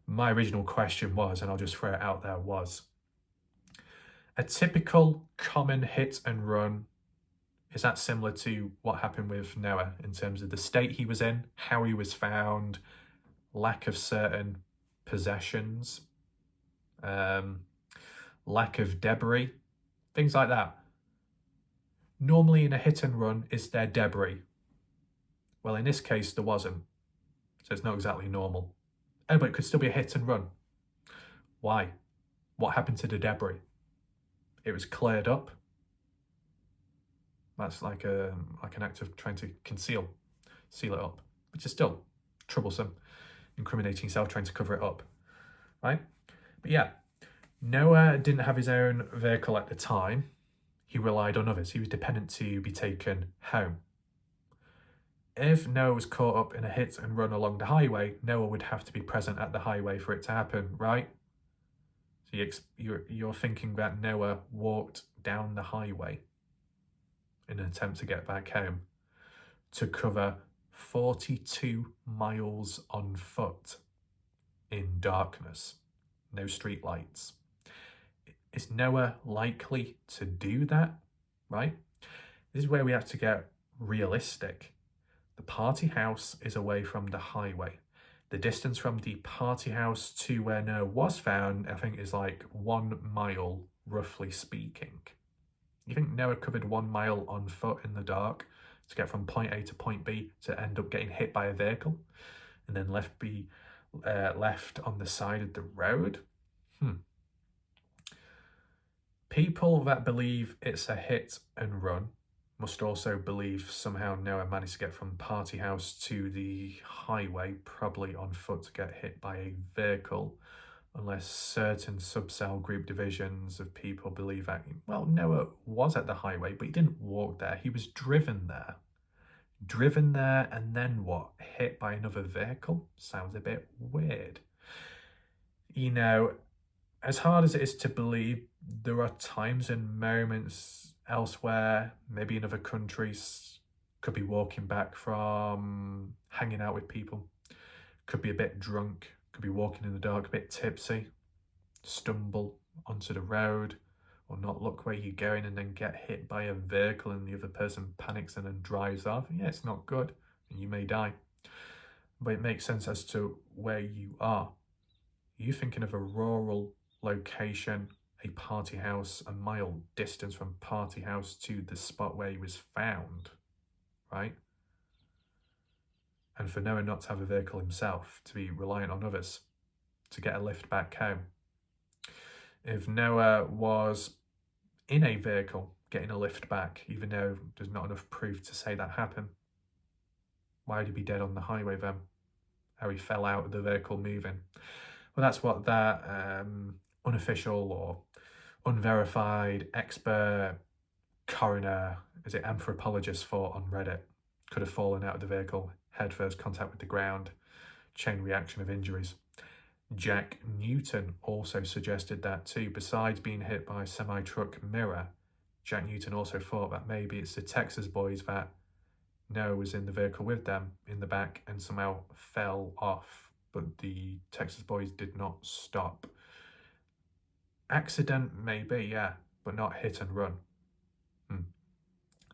My original question was, and I'll just throw it out there, was a typical common hit and run. Is that similar to what happened with Noah in terms of the state he was in, how he was found, lack of certain possessions, lack of debris, things like that? Normally in a hit and run, is there debris? Well, in this case, there wasn't. So it's not exactly normal. Oh, but it could still be a hit and run. Why? What happened to the debris? It was cleared up. That's like an act of trying to seal it up, which is still troublesome, incriminating yourself, trying to cover it up, right? But yeah, Noah didn't have his own vehicle at the time. He relied on others. He was dependent to be taken home. If Noah was caught up in a hit and run along the highway, Noah would have to be present at the highway for it to happen, right? So you're thinking that Noah walked down the highway in an attempt to get back home to cover 42 miles on foot in darkness, no street lights. Is Noah likely to do that, right? This is where we have to get realistic. The party house is away from the highway. The distance from the party house to where Noah was found, I think, is like 1 mile, roughly speaking. You think Noah covered 1 mile on foot in the dark to get from point A to point B to end up getting hit by a vehicle and then left on the side of the road? People that believe it's a hit and run must also believe somehow Noah managed to get from party house to the highway, probably on foot, to get hit by a vehicle, unless certain subcell group divisions of people believe that, well, Noah was at the highway, but he didn't walk there. He was driven there. Driven there and then what? Hit by another vehicle? Sounds a bit weird. As hard as it is to believe, there are times and moments elsewhere, maybe in other countries, could be walking back from hanging out with people, could be a bit drunk, could be walking in the dark, a bit tipsy, stumble onto the road, or not look where you're going and then get hit by a vehicle and the other person panics and then drives off. Yeah, it's not good, and you may die. But it makes sense as to where you are. You're thinking of a rural location, a party house, a mile distance from party house to the spot where he was found, right? And for Noah not to have a vehicle himself, to be reliant on others to get a lift back home. If Noah was in a vehicle getting a lift back, even though there's not enough proof to say that happened, why would he be dead on the highway then? How he fell out of the vehicle moving? Well, that's what that unofficial or unverified expert coroner, anthropologist thought on Reddit. Could have fallen out of the vehicle, head first contact with the ground, chain reaction of injuries. Jack Newton also suggested that too. Besides being hit by a semi-truck mirror, Jack Newton also thought that maybe it's the Texas boys that Noah was in the vehicle with them in the back and somehow fell off, but the Texas boys did not stop. Accident maybe, yeah, but not hit and run.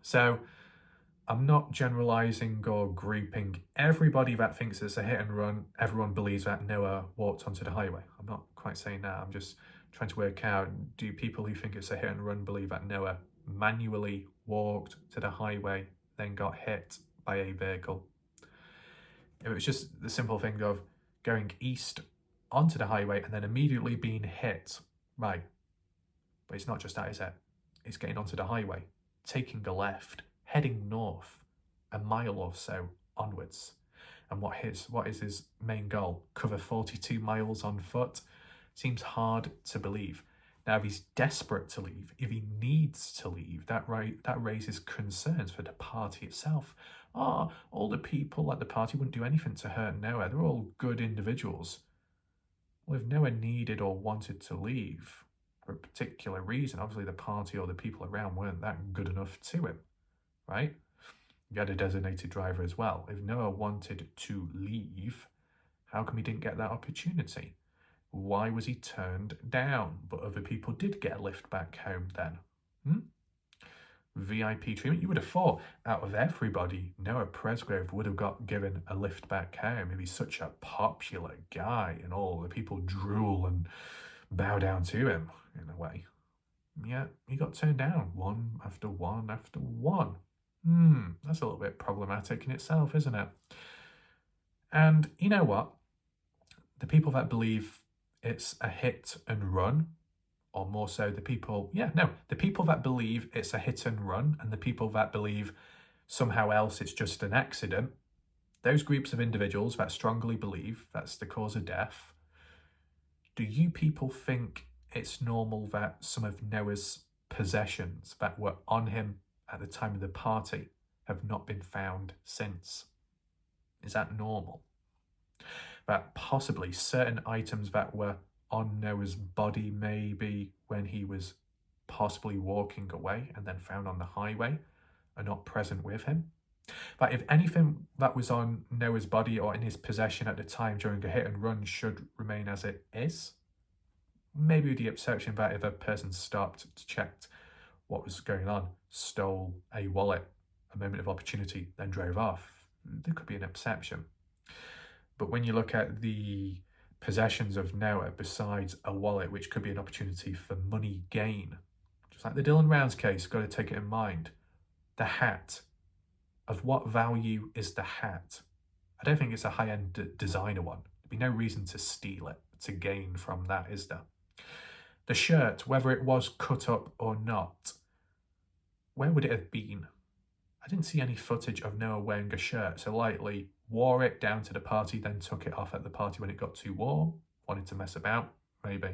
So I'm not generalizing or grouping everybody that thinks it's a hit and run. Everyone believes that Noah walked onto the highway. I'm not quite saying that. I'm just trying to work out, do people who think it's a hit and run believe that Noah manually walked to the highway, then got hit by a vehicle? It was just the simple thing of going east onto the highway and then immediately being hit, right? But it's not just that, is it? It's getting onto the highway, taking a left, heading north a mile or so onwards. And what is his main goal? Cover 42 miles on foot? Seems hard to believe. Now, if he's desperate to leave, if he needs to leave, that raises concerns for the party itself. All the people at the party wouldn't do anything to hurt Noah. They're all good individuals. Well, if Noah needed or wanted to leave, for a particular reason. Obviously, the party or the people around weren't that good enough to him, right? You had a designated driver as well. If Noah wanted to leave, how come he didn't get that opportunity? Why was he turned down? But other people did get a lift back home then. VIP treatment. You would have thought out of everybody, Noah Presgrove would have got given a lift back home if he's such a popular guy and all the people drool and bow down to him in a way. Yeah, he got turned down one after one after one. That's a little bit problematic in itself, isn't it? And you know what? The people that believe it's a hit and run, or more so the people that believe it's a hit and run and the people that believe somehow else it's just an accident, those groups of individuals that strongly believe that's the cause of death, do you people think it's normal that some of Noah's possessions that were on him at the time of the party have not been found since? Is that normal? That possibly certain items that were on Noah's body, maybe when he was possibly walking away and then found on the highway, are not present with him. But if anything that was on Noah's body or in his possession at the time during a hit and run should remain as it is, maybe with the exception that if a person stopped to check what was going on, stole a wallet, a moment of opportunity, then drove off, there could be an exception. But when you look at the possessions of Noah besides a wallet, which could be an opportunity for money gain, just like the Dylan Rounds case, got to take it in mind. The hat. Of what value is the hat? I don't think it's a high-end designer one. There'd be no reason to steal it, to gain from that, is there? The shirt, whether it was cut up or not, where would it have been? I didn't see any footage of Noah wearing a shirt, so likely wore it down to the party, then took it off at the party when it got too warm, wanted to mess about, maybe.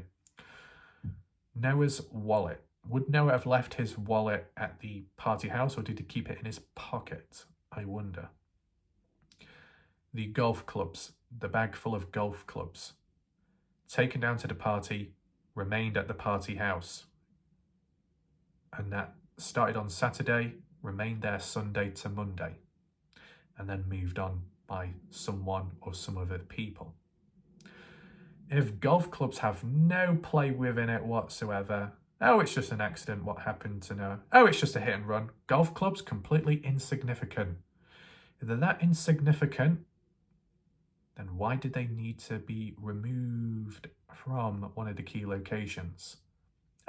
Noah's wallet. Would Noah have left his wallet at the party house or did he keep it in his pocket? I wonder. The golf clubs, the bag full of golf clubs, taken down to the party, remained at the party house. And that started on Saturday, remained there Sunday to Monday, and then moved on by someone or some other people. If golf clubs have no play within it whatsoever, oh, it's just an accident, what happened to Noah? Oh, it's just a hit and run. Golf clubs, completely insignificant. If they're that insignificant, then why did they need to be removed from one of the key locations?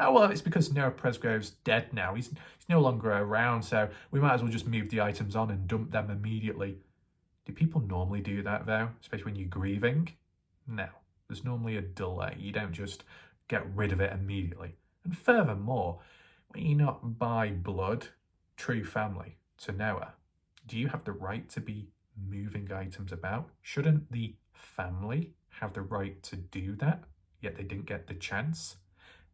Oh, well, it's because Noah Presgrove's dead now. He's no longer around, so we might as well just move the items on and dump them immediately. Do people normally do that, though, especially when you're grieving? No, there's normally a delay. You don't just get rid of it immediately. And furthermore, when you're not by blood, true family to Noah, do you have the right to be moving items about? Shouldn't the family have the right to do that, yet they didn't get the chance?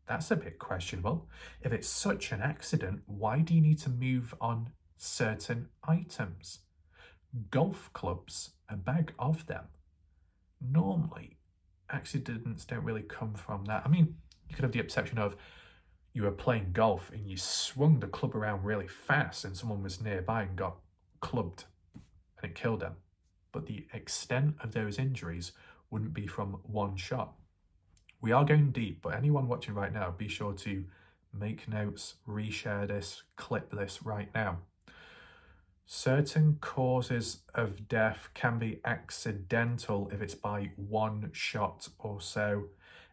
That's a bit questionable. If it's such an accident, why do you need to move on certain items? Golf clubs, a bag of them. Normally, accidents don't really come from that. I mean, you could have the exception of you were playing golf and you swung the club around really fast and someone was nearby and got clubbed and it killed them. But the extent of those injuries wouldn't be from one shot. We are going deep, but anyone watching right now, be sure to make notes, reshare this, clip this right now. Certain causes of death can be accidental if it's by one shot or so.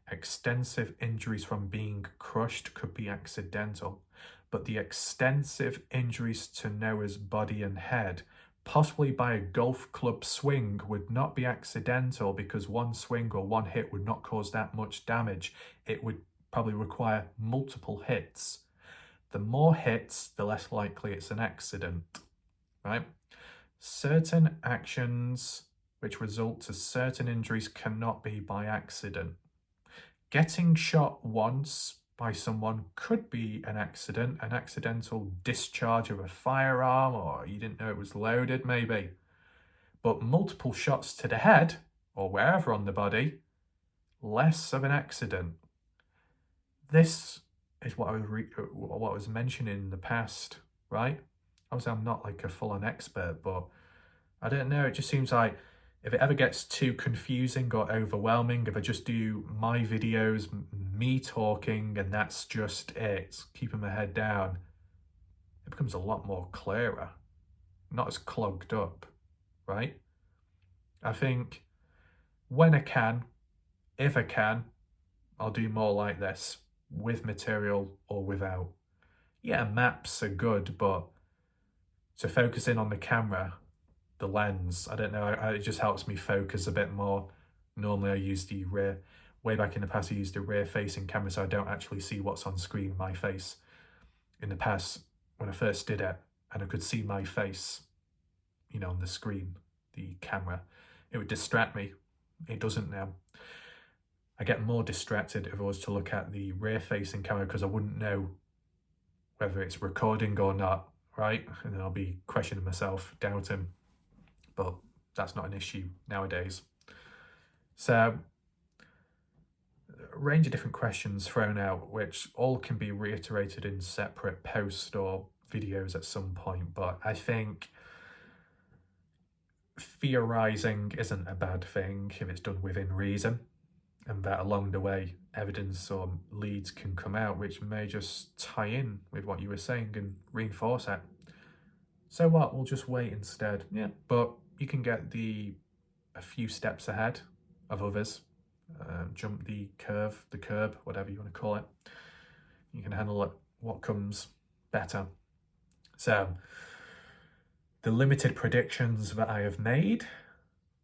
Extensive injuries from being crushed could be accidental, but the extensive injuries to Noah's body and head, possibly by a golf club swing, would not be accidental because one swing or one hit would not cause that much damage. It would probably require multiple hits. The more hits, the less likely it's an accident, right? Certain actions which result to certain injuries cannot be by accident. Getting shot once by someone could be an accident, an accidental discharge of a firearm, or you didn't know it was loaded, maybe. But multiple shots to the head, or wherever on the body, less of an accident. this is what what I was mentioning in the past, right? Obviously, I'm not like a full-on expert, but I don't know. It just seems like if it ever gets too confusing or overwhelming, if I just do my videos, me talking, and that's just it, keeping my head down, it becomes a lot more clearer, not as clogged up, right? I think when I can, if I can, I'll do more like this, with material or without. Yeah, maps are good, but to focus in on the camera, the lens, I don't know, it just helps me focus a bit more. Normally I use the rear, way back in the past I used a rear facing camera so I don't actually see what's on screen, my face. In the past, when I first did it, and I could see my face, you know, on the screen, the camera, it would distract me. It doesn't now. I get more distracted if I was to look at the rear facing camera because I wouldn't know whether it's recording or not, right? And then I'll be questioning myself, doubting. But that's not an issue nowadays. So, a range of different questions thrown out, which all can be reiterated in separate posts or videos at some point. But I think theorizing isn't a bad thing if it's done within reason, and that along the way evidence or leads can come out which may just tie in with what you were saying and reinforce it. So what, we'll just wait instead. Yeah, but you can get a few steps ahead of others, jump the curb, whatever you want to call it. You can handle it, what comes better. So the limited predictions that I have made,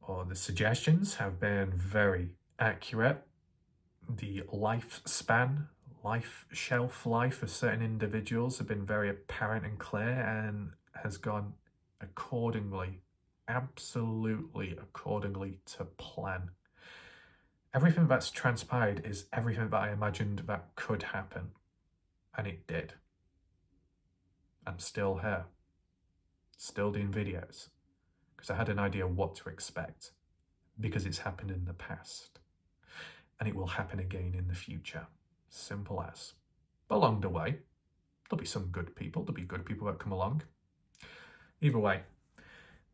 or the suggestions, have been very accurate. The lifespan, shelf life of certain individuals have been very apparent and clear and has gone accordingly, absolutely accordingly to plan. Everything that's transpired is everything that I imagined that could happen, and it did. I'm still here, still doing videos, because I had an idea what to expect, because it's happened in the past, and it will happen again in the future. Simple as. But along the way, there'll be some good people, there'll be good people that come along. Either way,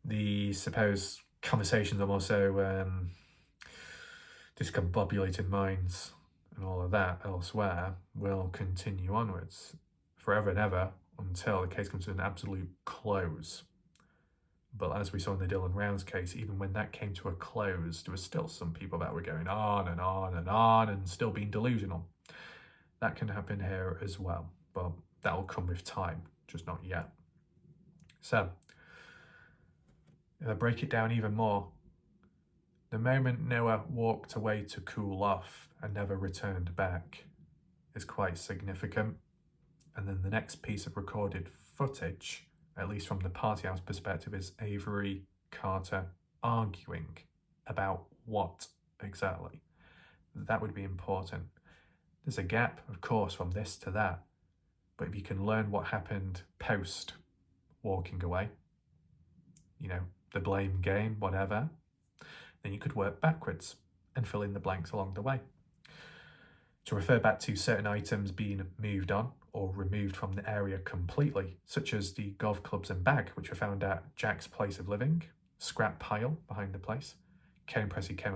the supposed conversations are also discombobulated minds and all of that elsewhere will continue onwards forever and ever until the case comes to an absolute close. But as we saw in the Dylan Rounds case, even when that came to a close, there were still some people that were going on and on and on and still being delusional. That can happen here as well, but that'll come with time, just not yet. So, if I break it down even more, the moment Noah walked away to cool off and never returned back is quite significant. And then the next piece of recorded footage, at least from the party house perspective, is Avery Carter arguing about what exactly. That would be important. There's a gap, of course, from this to that, but if you can learn what happened post walking away, you know, the blame game, whatever, then you could work backwards and fill in the blanks along the way. To refer back to certain items being moved on or removed from the area completely, such as the golf clubs and bag, which were found at Jack's place of living, scrap pile behind the place. Ken and Pressy came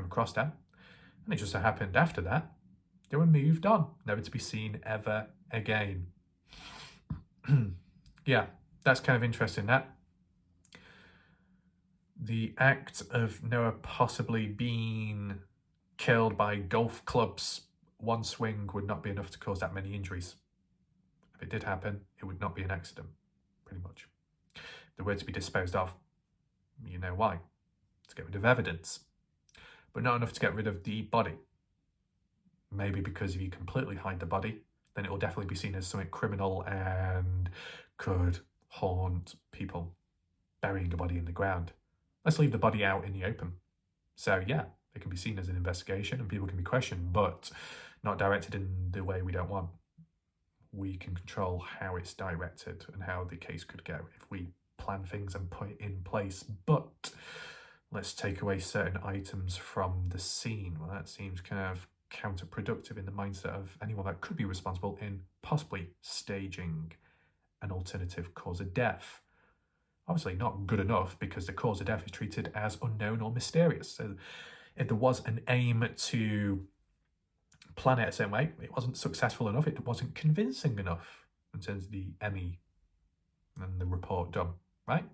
across that, and it just so happened after that, they were moved on, never to be seen ever again. Yeah, that's kind of interesting, that. The act of Noah possibly being killed by golf clubs, one swing would not be enough to cause that many injuries. If it did happen, it would not be an accident, pretty much. If they were to be disposed of, you know why. To get rid of evidence, but not enough to get rid of the body. Maybe because if you completely hide the body, then it will definitely be seen as something criminal and could haunt people. Burying a body in the ground. Let's leave the body out in the open. So yeah, it can be seen as an investigation and people can be questioned, but not directed in the way we don't want. We can control how it's directed and how the case could go if we plan things and put it in place. But let's take away certain items from the scene. Well, that seems kind of counterproductive in the mindset of anyone that could be responsible in possibly staging an alternative cause of death. Obviously not good enough because the cause of death is treated as unknown or mysterious. So if there was an aim to plan it a certain way, it wasn't successful enough, it wasn't convincing enough in terms of the ME and the report done, right?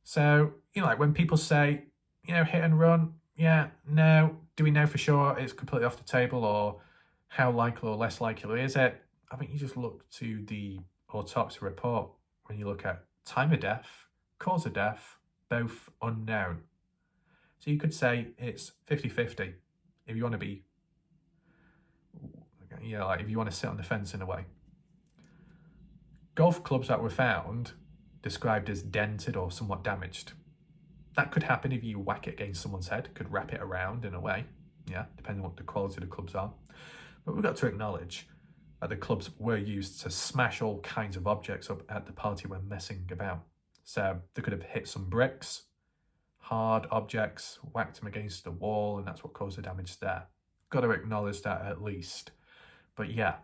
So, like when people say, hit and run, yeah, no, do we know for sure it's completely off the table, or how likely or less likely is it? I think you just look to the autopsy report when you look at time of death, cause of death, both unknown. So you could say it's 50-50 if you want to be, like if you want to sit on the fence in a way. Golf clubs that were found described as dented or somewhat damaged. That could happen if you whack it against someone's head, could wrap it around in a way, depending on what the quality of the clubs are. But we've got to acknowledge that the clubs were used to smash all kinds of objects up at the party when messing about. So they could have hit some bricks, hard objects, whacked them against the wall, and that's what caused the damage there. Got to acknowledge that at least. But yeah,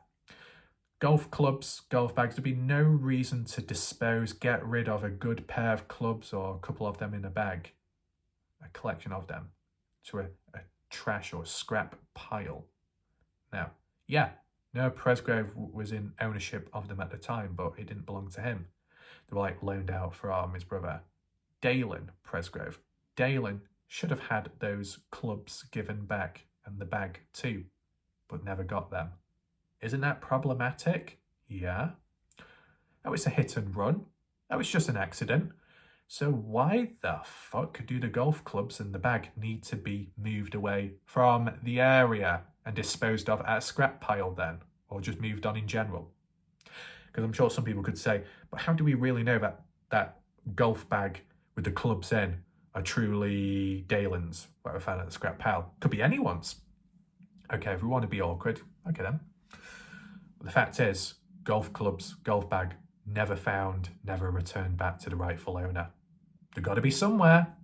golf clubs, golf bags, there'd be no reason to get rid of a good pair of clubs or a couple of them in a bag, a collection of them, to a trash or scrap pile. Now, Noah Presgrove was in ownership of them at the time, but it didn't belong to him. They were loaned out from his brother, Dalen Presgrove. Dalen should have had those clubs given back and the bag too, but never got them. Isn't that problematic? Yeah. That was a hit and run. That was just an accident. So why the fuck do the golf clubs and the bag need to be moved away from the area and disposed of at a scrap pile then? Or just moved on in general? Because I'm sure some people could say, but how do we really know that golf bag with the clubs in are truly Dalen's, that were found at the scrap pile? Could be anyone's. Okay, if we want to be awkward, okay then. But the fact is, golf clubs, golf bag, never found, never returned back to the rightful owner. They've got to be somewhere.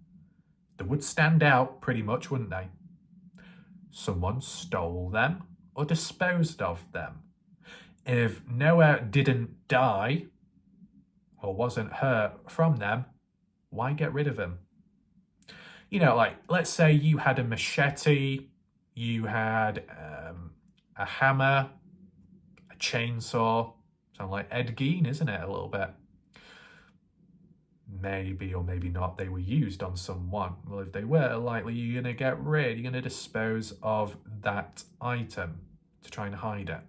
They would stand out pretty much, wouldn't they? Someone stole them or disposed of them. If Noah didn't die or wasn't hurt from them, why get rid of him? Let's say you had a machete, you had a hammer, a chainsaw. Sound like Ed Gein, isn't it, a little bit? Maybe or maybe not they were used on someone. Well, if they were, likely you're going to dispose of that item to try and hide it.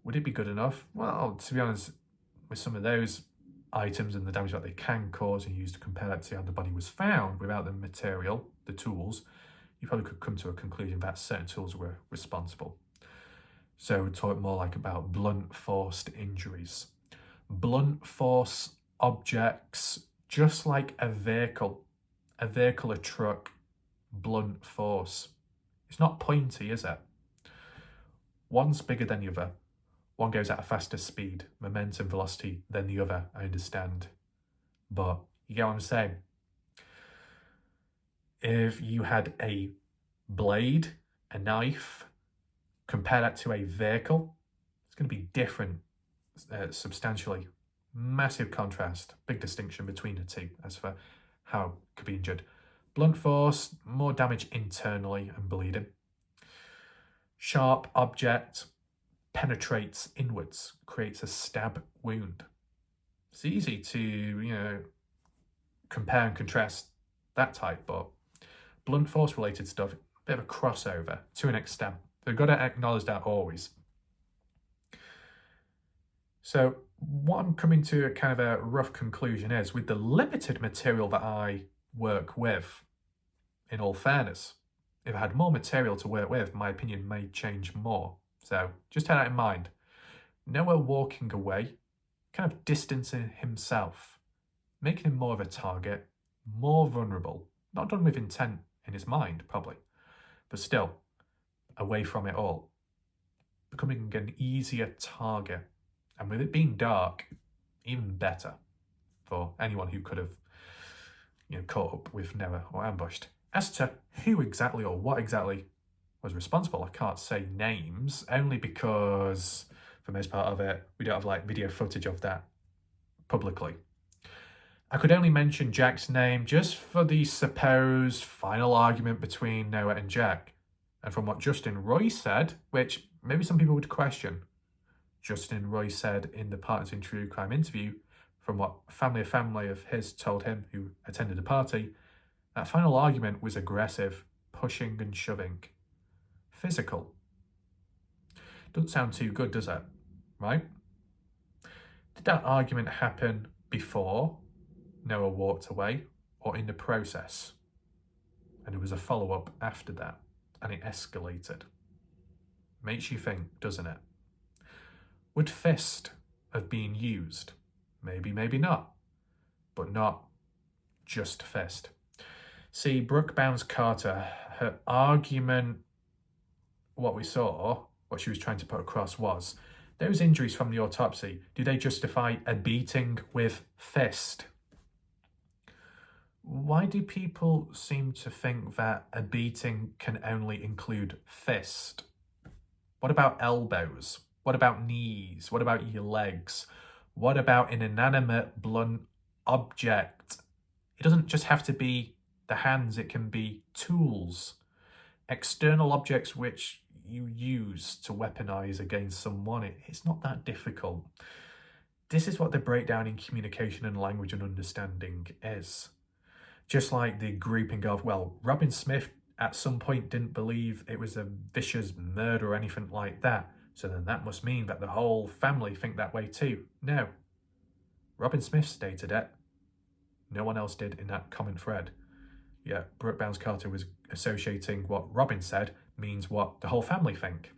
Would it be good enough? Well, to be honest, with some of those items and the damage that they can cause and used to compare that to how the body was found without the material, the tools, you probably could come to a conclusion that certain tools were responsible. So we're talking more about blunt force injuries. Blunt force objects, just like a vehicle, a truck, blunt force. It's not pointy, is it? One's bigger than the other. One goes at a faster speed, momentum, velocity than the other, I understand. But you get what I'm saying? If you had a blade, a knife, compare that to a vehicle, it's going to be different substantially. Massive contrast, big distinction between the two as for how it could be injured. Blunt force, more damage internally and bleeding. Sharp object penetrates inwards, creates a stab wound. It's easy to, compare and contrast that type, but blunt force related stuff, a bit of a crossover to an extent. They've got to acknowledge that always. So what I'm coming to a kind of a rough conclusion is, with the limited material that I work with, in all fairness, if I had more material to work with, my opinion may change more. So just have that in mind. Noah walking away, kind of distancing himself, making him more of a target, more vulnerable, not done with intent in his mind, probably, but still away from it all, becoming an easier target. And with it being dark, even better for anyone who could have, caught up with Noah or ambushed. As to who exactly or what exactly was responsible. I can't say names, only because for the most part of it, we don't have like video footage of that publicly. I could only mention Jack's name just for the supposed final argument between Noah and Jack. And from what Justin Roy said, which maybe some people would question, Justin Roy said in the Partners in True Crime interview, from what a family of his told him who attended the party, that final argument was aggressive, pushing and shoving. Physical. Doesn't sound too good, does it? Right? Did that argument happen before Noah walked away or in the process? And there was a follow-up after that and it escalated. Makes you think, doesn't it? Would fist have been used? Maybe, maybe not. But not just fist. See, Brooke Bounds-Carter, her argument, what we saw, what she was trying to put across was, those injuries from the autopsy, do they justify a beating with fist? Why do people seem to think that a beating can only include fist? What about elbows? What about knees? What about your legs? What about an inanimate, blunt object? It doesn't just have to be the hands, it can be tools, external objects which you use to weaponize against someone. It's not that difficult. This is what the breakdown in communication and language and understanding is. Just like the grouping of, well, Robin Smith at some point didn't believe it was a vicious murder or anything like that, so then that must mean that the whole family think that way too. No. Robin Smith stated it. No one else did in that comment thread. Yeah, Brooke Bounds-Carter was associating what Robin said means what the whole family think.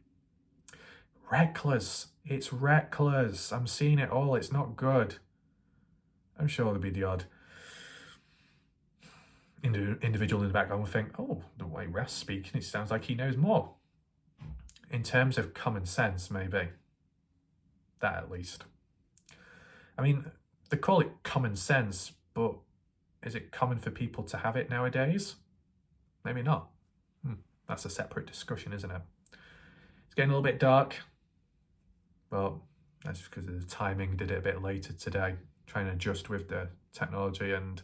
Reckless. It's reckless. I'm seeing it all. It's not good. I'm sure there'll be the odd individual in the background will think, oh, the way Raf's speaking, it sounds like he knows more. In terms of common sense, maybe. That at least. I mean, they call it common sense, but is it common for people to have it nowadays? Maybe not. That's a separate discussion, isn't it? It's getting a little bit dark, but that's because of the timing. Did it a bit later today, trying to adjust with the technology and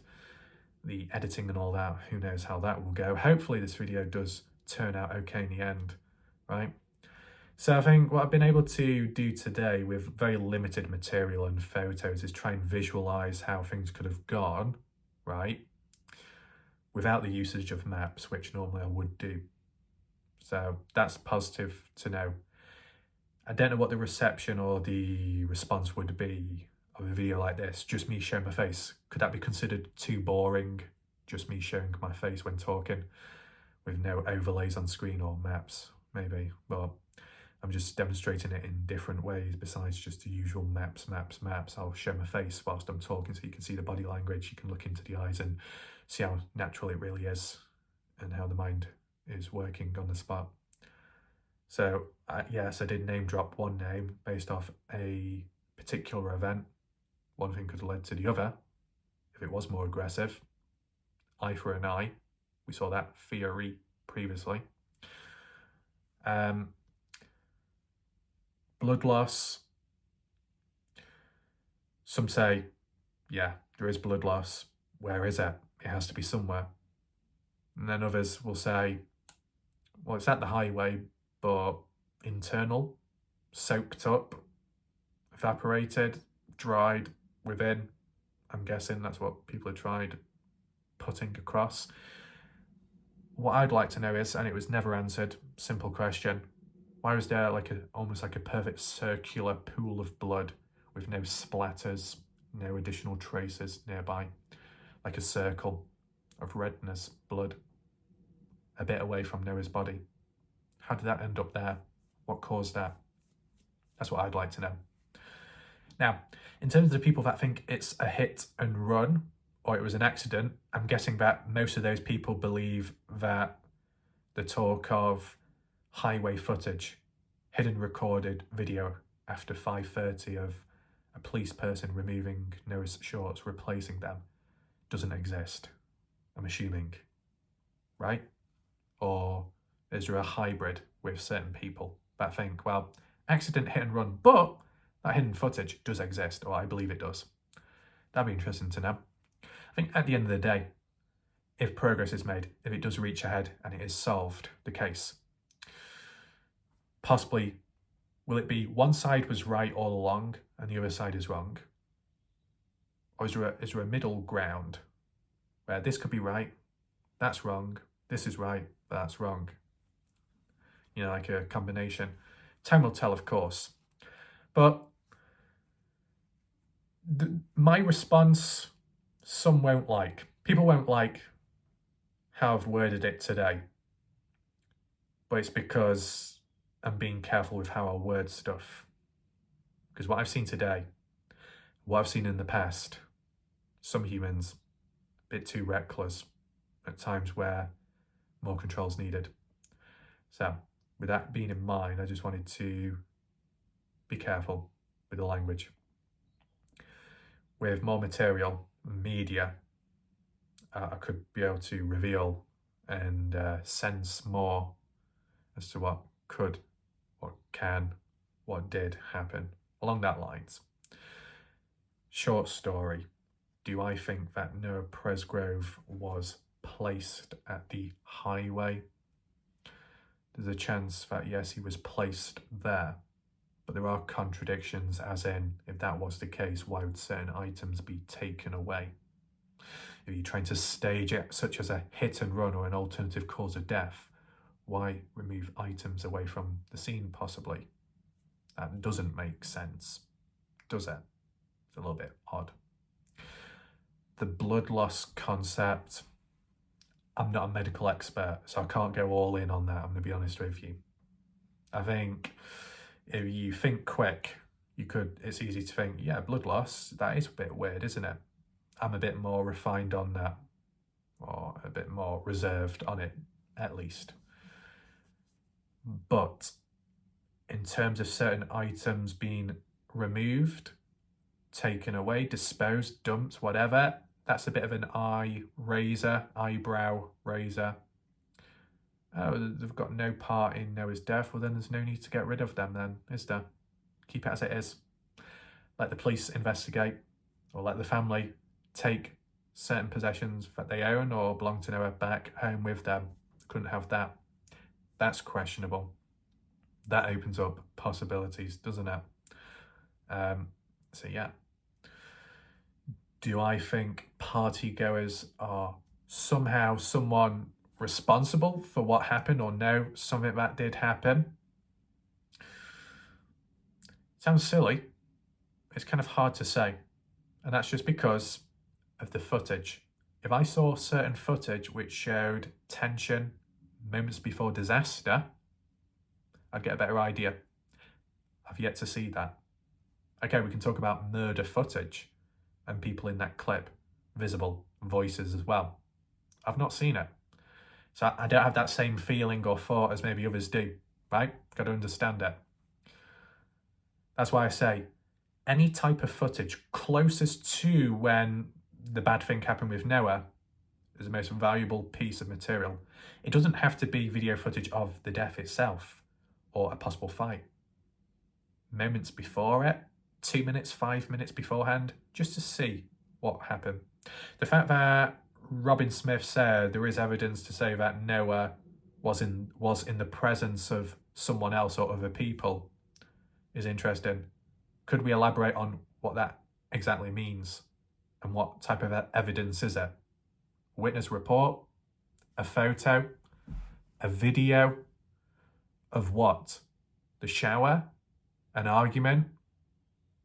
the editing and all that. Who knows how that will go. Hopefully this video does turn out okay in the end, right? So I think what I've been able to do today with very limited material and photos is try and visualize how things could have gone, right? Without the usage of maps, which normally I would do. So that's positive to know. I don't know what the reception or the response would be of a video like this, just me showing my face. Could that be considered too boring? Just me showing my face when talking with no overlays on screen or maps, maybe. But I'm just demonstrating it in different ways besides just the usual maps. I'll show my face whilst I'm talking so you can see the body language, you can look into the eyes and see how natural it really is and how the mind is working on the spot. So yes, I did name drop one name based off a particular event. One thing could have led to the other if it was more aggressive. Eye for an eye. We saw that theory previously. Blood loss. Some say, yeah, there is blood loss. Where is it? It has to be somewhere. And then others will say, well, it's at the highway, but internal, soaked up, evaporated, dried within. I'm guessing that's what people have tried putting across. What I'd like to know is, and it was never answered, simple question, why was there almost like a perfect circular pool of blood with no splatters, no additional traces nearby, like a circle of redness, blood, a bit away from Noah's body? How did that end up there? What caused that? That's what I'd like to know. Now, in terms of the people that think it's a hit and run or it was an accident, I'm guessing that most of those people believe that the talk of highway footage, hidden recorded video after 5:30 of a police person removing Noah's shorts, replacing them, doesn't exist, I'm assuming, right? Or Is there a hybrid with certain people that think, well, accident, hit and run, but that hidden footage does exist, or I believe it does? That'd be interesting to know. I think at the end of the day, if progress is made, if it does reach ahead and it is solved, the case, possibly, will it be one side was right all along and the other side is wrong? Or is there a middle ground where this could be right, that's wrong, this is right, but that's wrong? You know, like a combination. Time will tell, of course. But my response, some won't like. People won't like how I've worded it today. But it's because I'm being careful with how I word stuff. Because what I've seen today, what I've seen in the past, some humans, a bit too reckless at times where more control's needed. So, with that being in mind, I just wanted to be careful with the language. With more material, media, I could be able to reveal and sense more as to what could, what can, what did happen along that lines. Short story. Do I think that Noah Presgrove was placed at the highway? There's a chance that, yes, he was placed there, but there are contradictions, as in, if that was the case, why would certain items be taken away? If you're trying to stage it, such as a hit and run or an alternative cause of death, why remove items away from the scene, possibly? That doesn't make sense, does it? It's a little bit odd. The blood loss concept, I'm not a medical expert, so I can't go all in on that, I'm going to be honest with you. I think if you think quick, it's easy to think, yeah, blood loss, that is a bit weird, isn't it? I'm a bit more refined on that, or a bit more reserved on it, at least. But in terms of certain items being removed, taken away, disposed, dumped, whatever, that's a bit of an eyebrow raiser. Oh, they've got no part in Noah's death. Well, then there's no need to get rid of them then, is there? Keep it as it is. Let the police investigate, or let the family take certain possessions that they own or belong to Noah back home with them. Couldn't have that. That's questionable. That opens up possibilities, doesn't it? So yeah. Do I think partygoers are somehow someone responsible for what happened, or no, something that did happen? Sounds silly. It's kind of hard to say. And that's just because of the footage. If I saw certain footage which showed tension, moments before disaster, I'd get a better idea. I've yet to see that. Okay, we can talk about murder footage and people in that clip, visible voices as well. I've not seen it. So I don't have that same feeling or thought as maybe others do, right? Got to understand it. That's why I say any type of footage closest to when the bad thing happened with Noah is the most valuable piece of material. It doesn't have to be video footage of the death itself or a possible fight. Moments before it, 2 minutes, 5 minutes beforehand, just to see what happened. The fact that Robin Smith said there is evidence to say that Noah was in the presence of someone else or other people is interesting. Could we elaborate on what that exactly means and what type of evidence is it? Witness report? A photo? A video? Of what? The shower? An argument?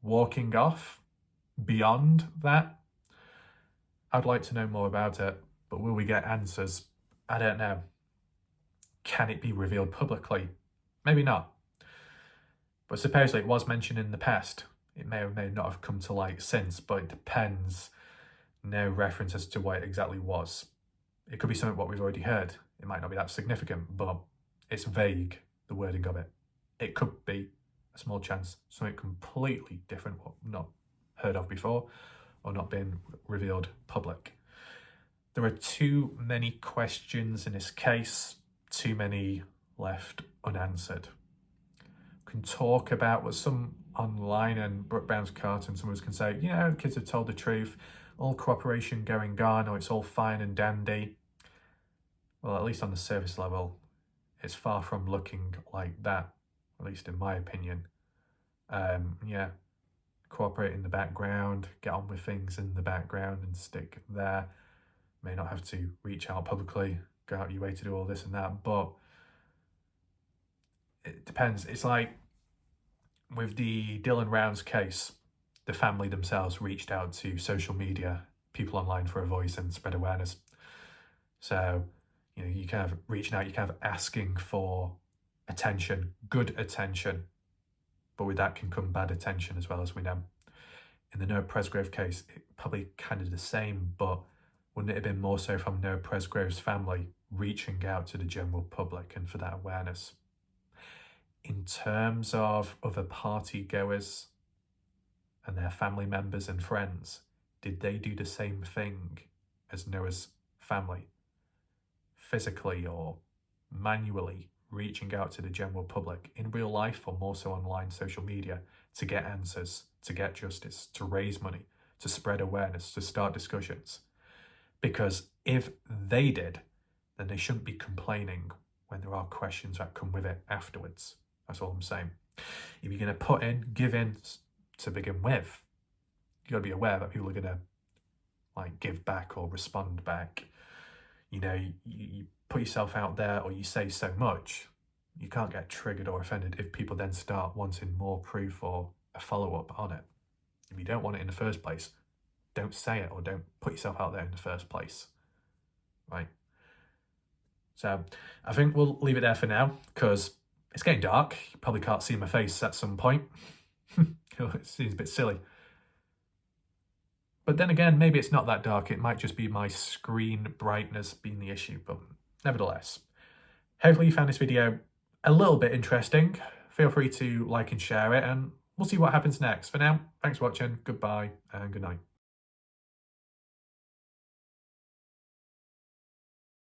Walking off? Beyond that? I'd like to know more about it, but will we get answers? I don't know. Can it be revealed publicly? Maybe not. But supposedly it was mentioned in the past. It may or may not have come to light since, but it depends. No reference as to what it exactly was. It could be something what we've already heard. It might not be that significant, but it's vague, the wording of it. It could be a small chance, something completely different, what not heard of before, or not been revealed public. There are too many questions in this case, too many left unanswered. We can talk about what some online and Brooke Bounce cartoon, someone can say, you know, kids have told the truth, all cooperation going on, or it's all fine and dandy. Well, at least on the surface level, it's far from looking like that, at least in my opinion. Yeah, cooperate in the background, get on with things in the background and stick there. May not have to reach out publicly, go out your way to do all this and that, but it depends. It's like with the Dylan Rounds case, the family themselves reached out to social media, people online for a voice and spread awareness. So, you know, you kind of reaching out, you kind of asking for attention, good attention, but with that can come bad attention as well, as we know. In the Noah Presgrove case, it probably kind of the same, but wouldn't it have been more so from Noah Presgrove's family reaching out to the general public and for that awareness? In terms of other party goers and their family members and friends, did they do the same thing as Noah's family? Physically or manually reaching out to the general public in real life, or more so online social media, to get answers, to get justice, to raise money, to spread awareness, to start discussions? Because if they did, then they shouldn't be complaining when there are questions that come with it afterwards. That's all I'm saying. If you're going to put in, give in to begin with, you got to be aware that people are going to like give back or respond back. You know, you put yourself out there or you say so much, you can't get triggered or offended if people then start wanting more proof or a follow-up on it. If you don't want it in the first place, don't say it or don't put yourself out there in the first place, right? So I think we'll leave it there for now because it's getting dark. You probably can't see my face at some point. It seems a bit silly. But then again, maybe it's not that dark. It might just be my screen brightness being the issue. But nevertheless, hopefully you found this video a little bit interesting. Feel free to like and share it, and we'll see what happens next. For now, thanks for watching, goodbye, and good night.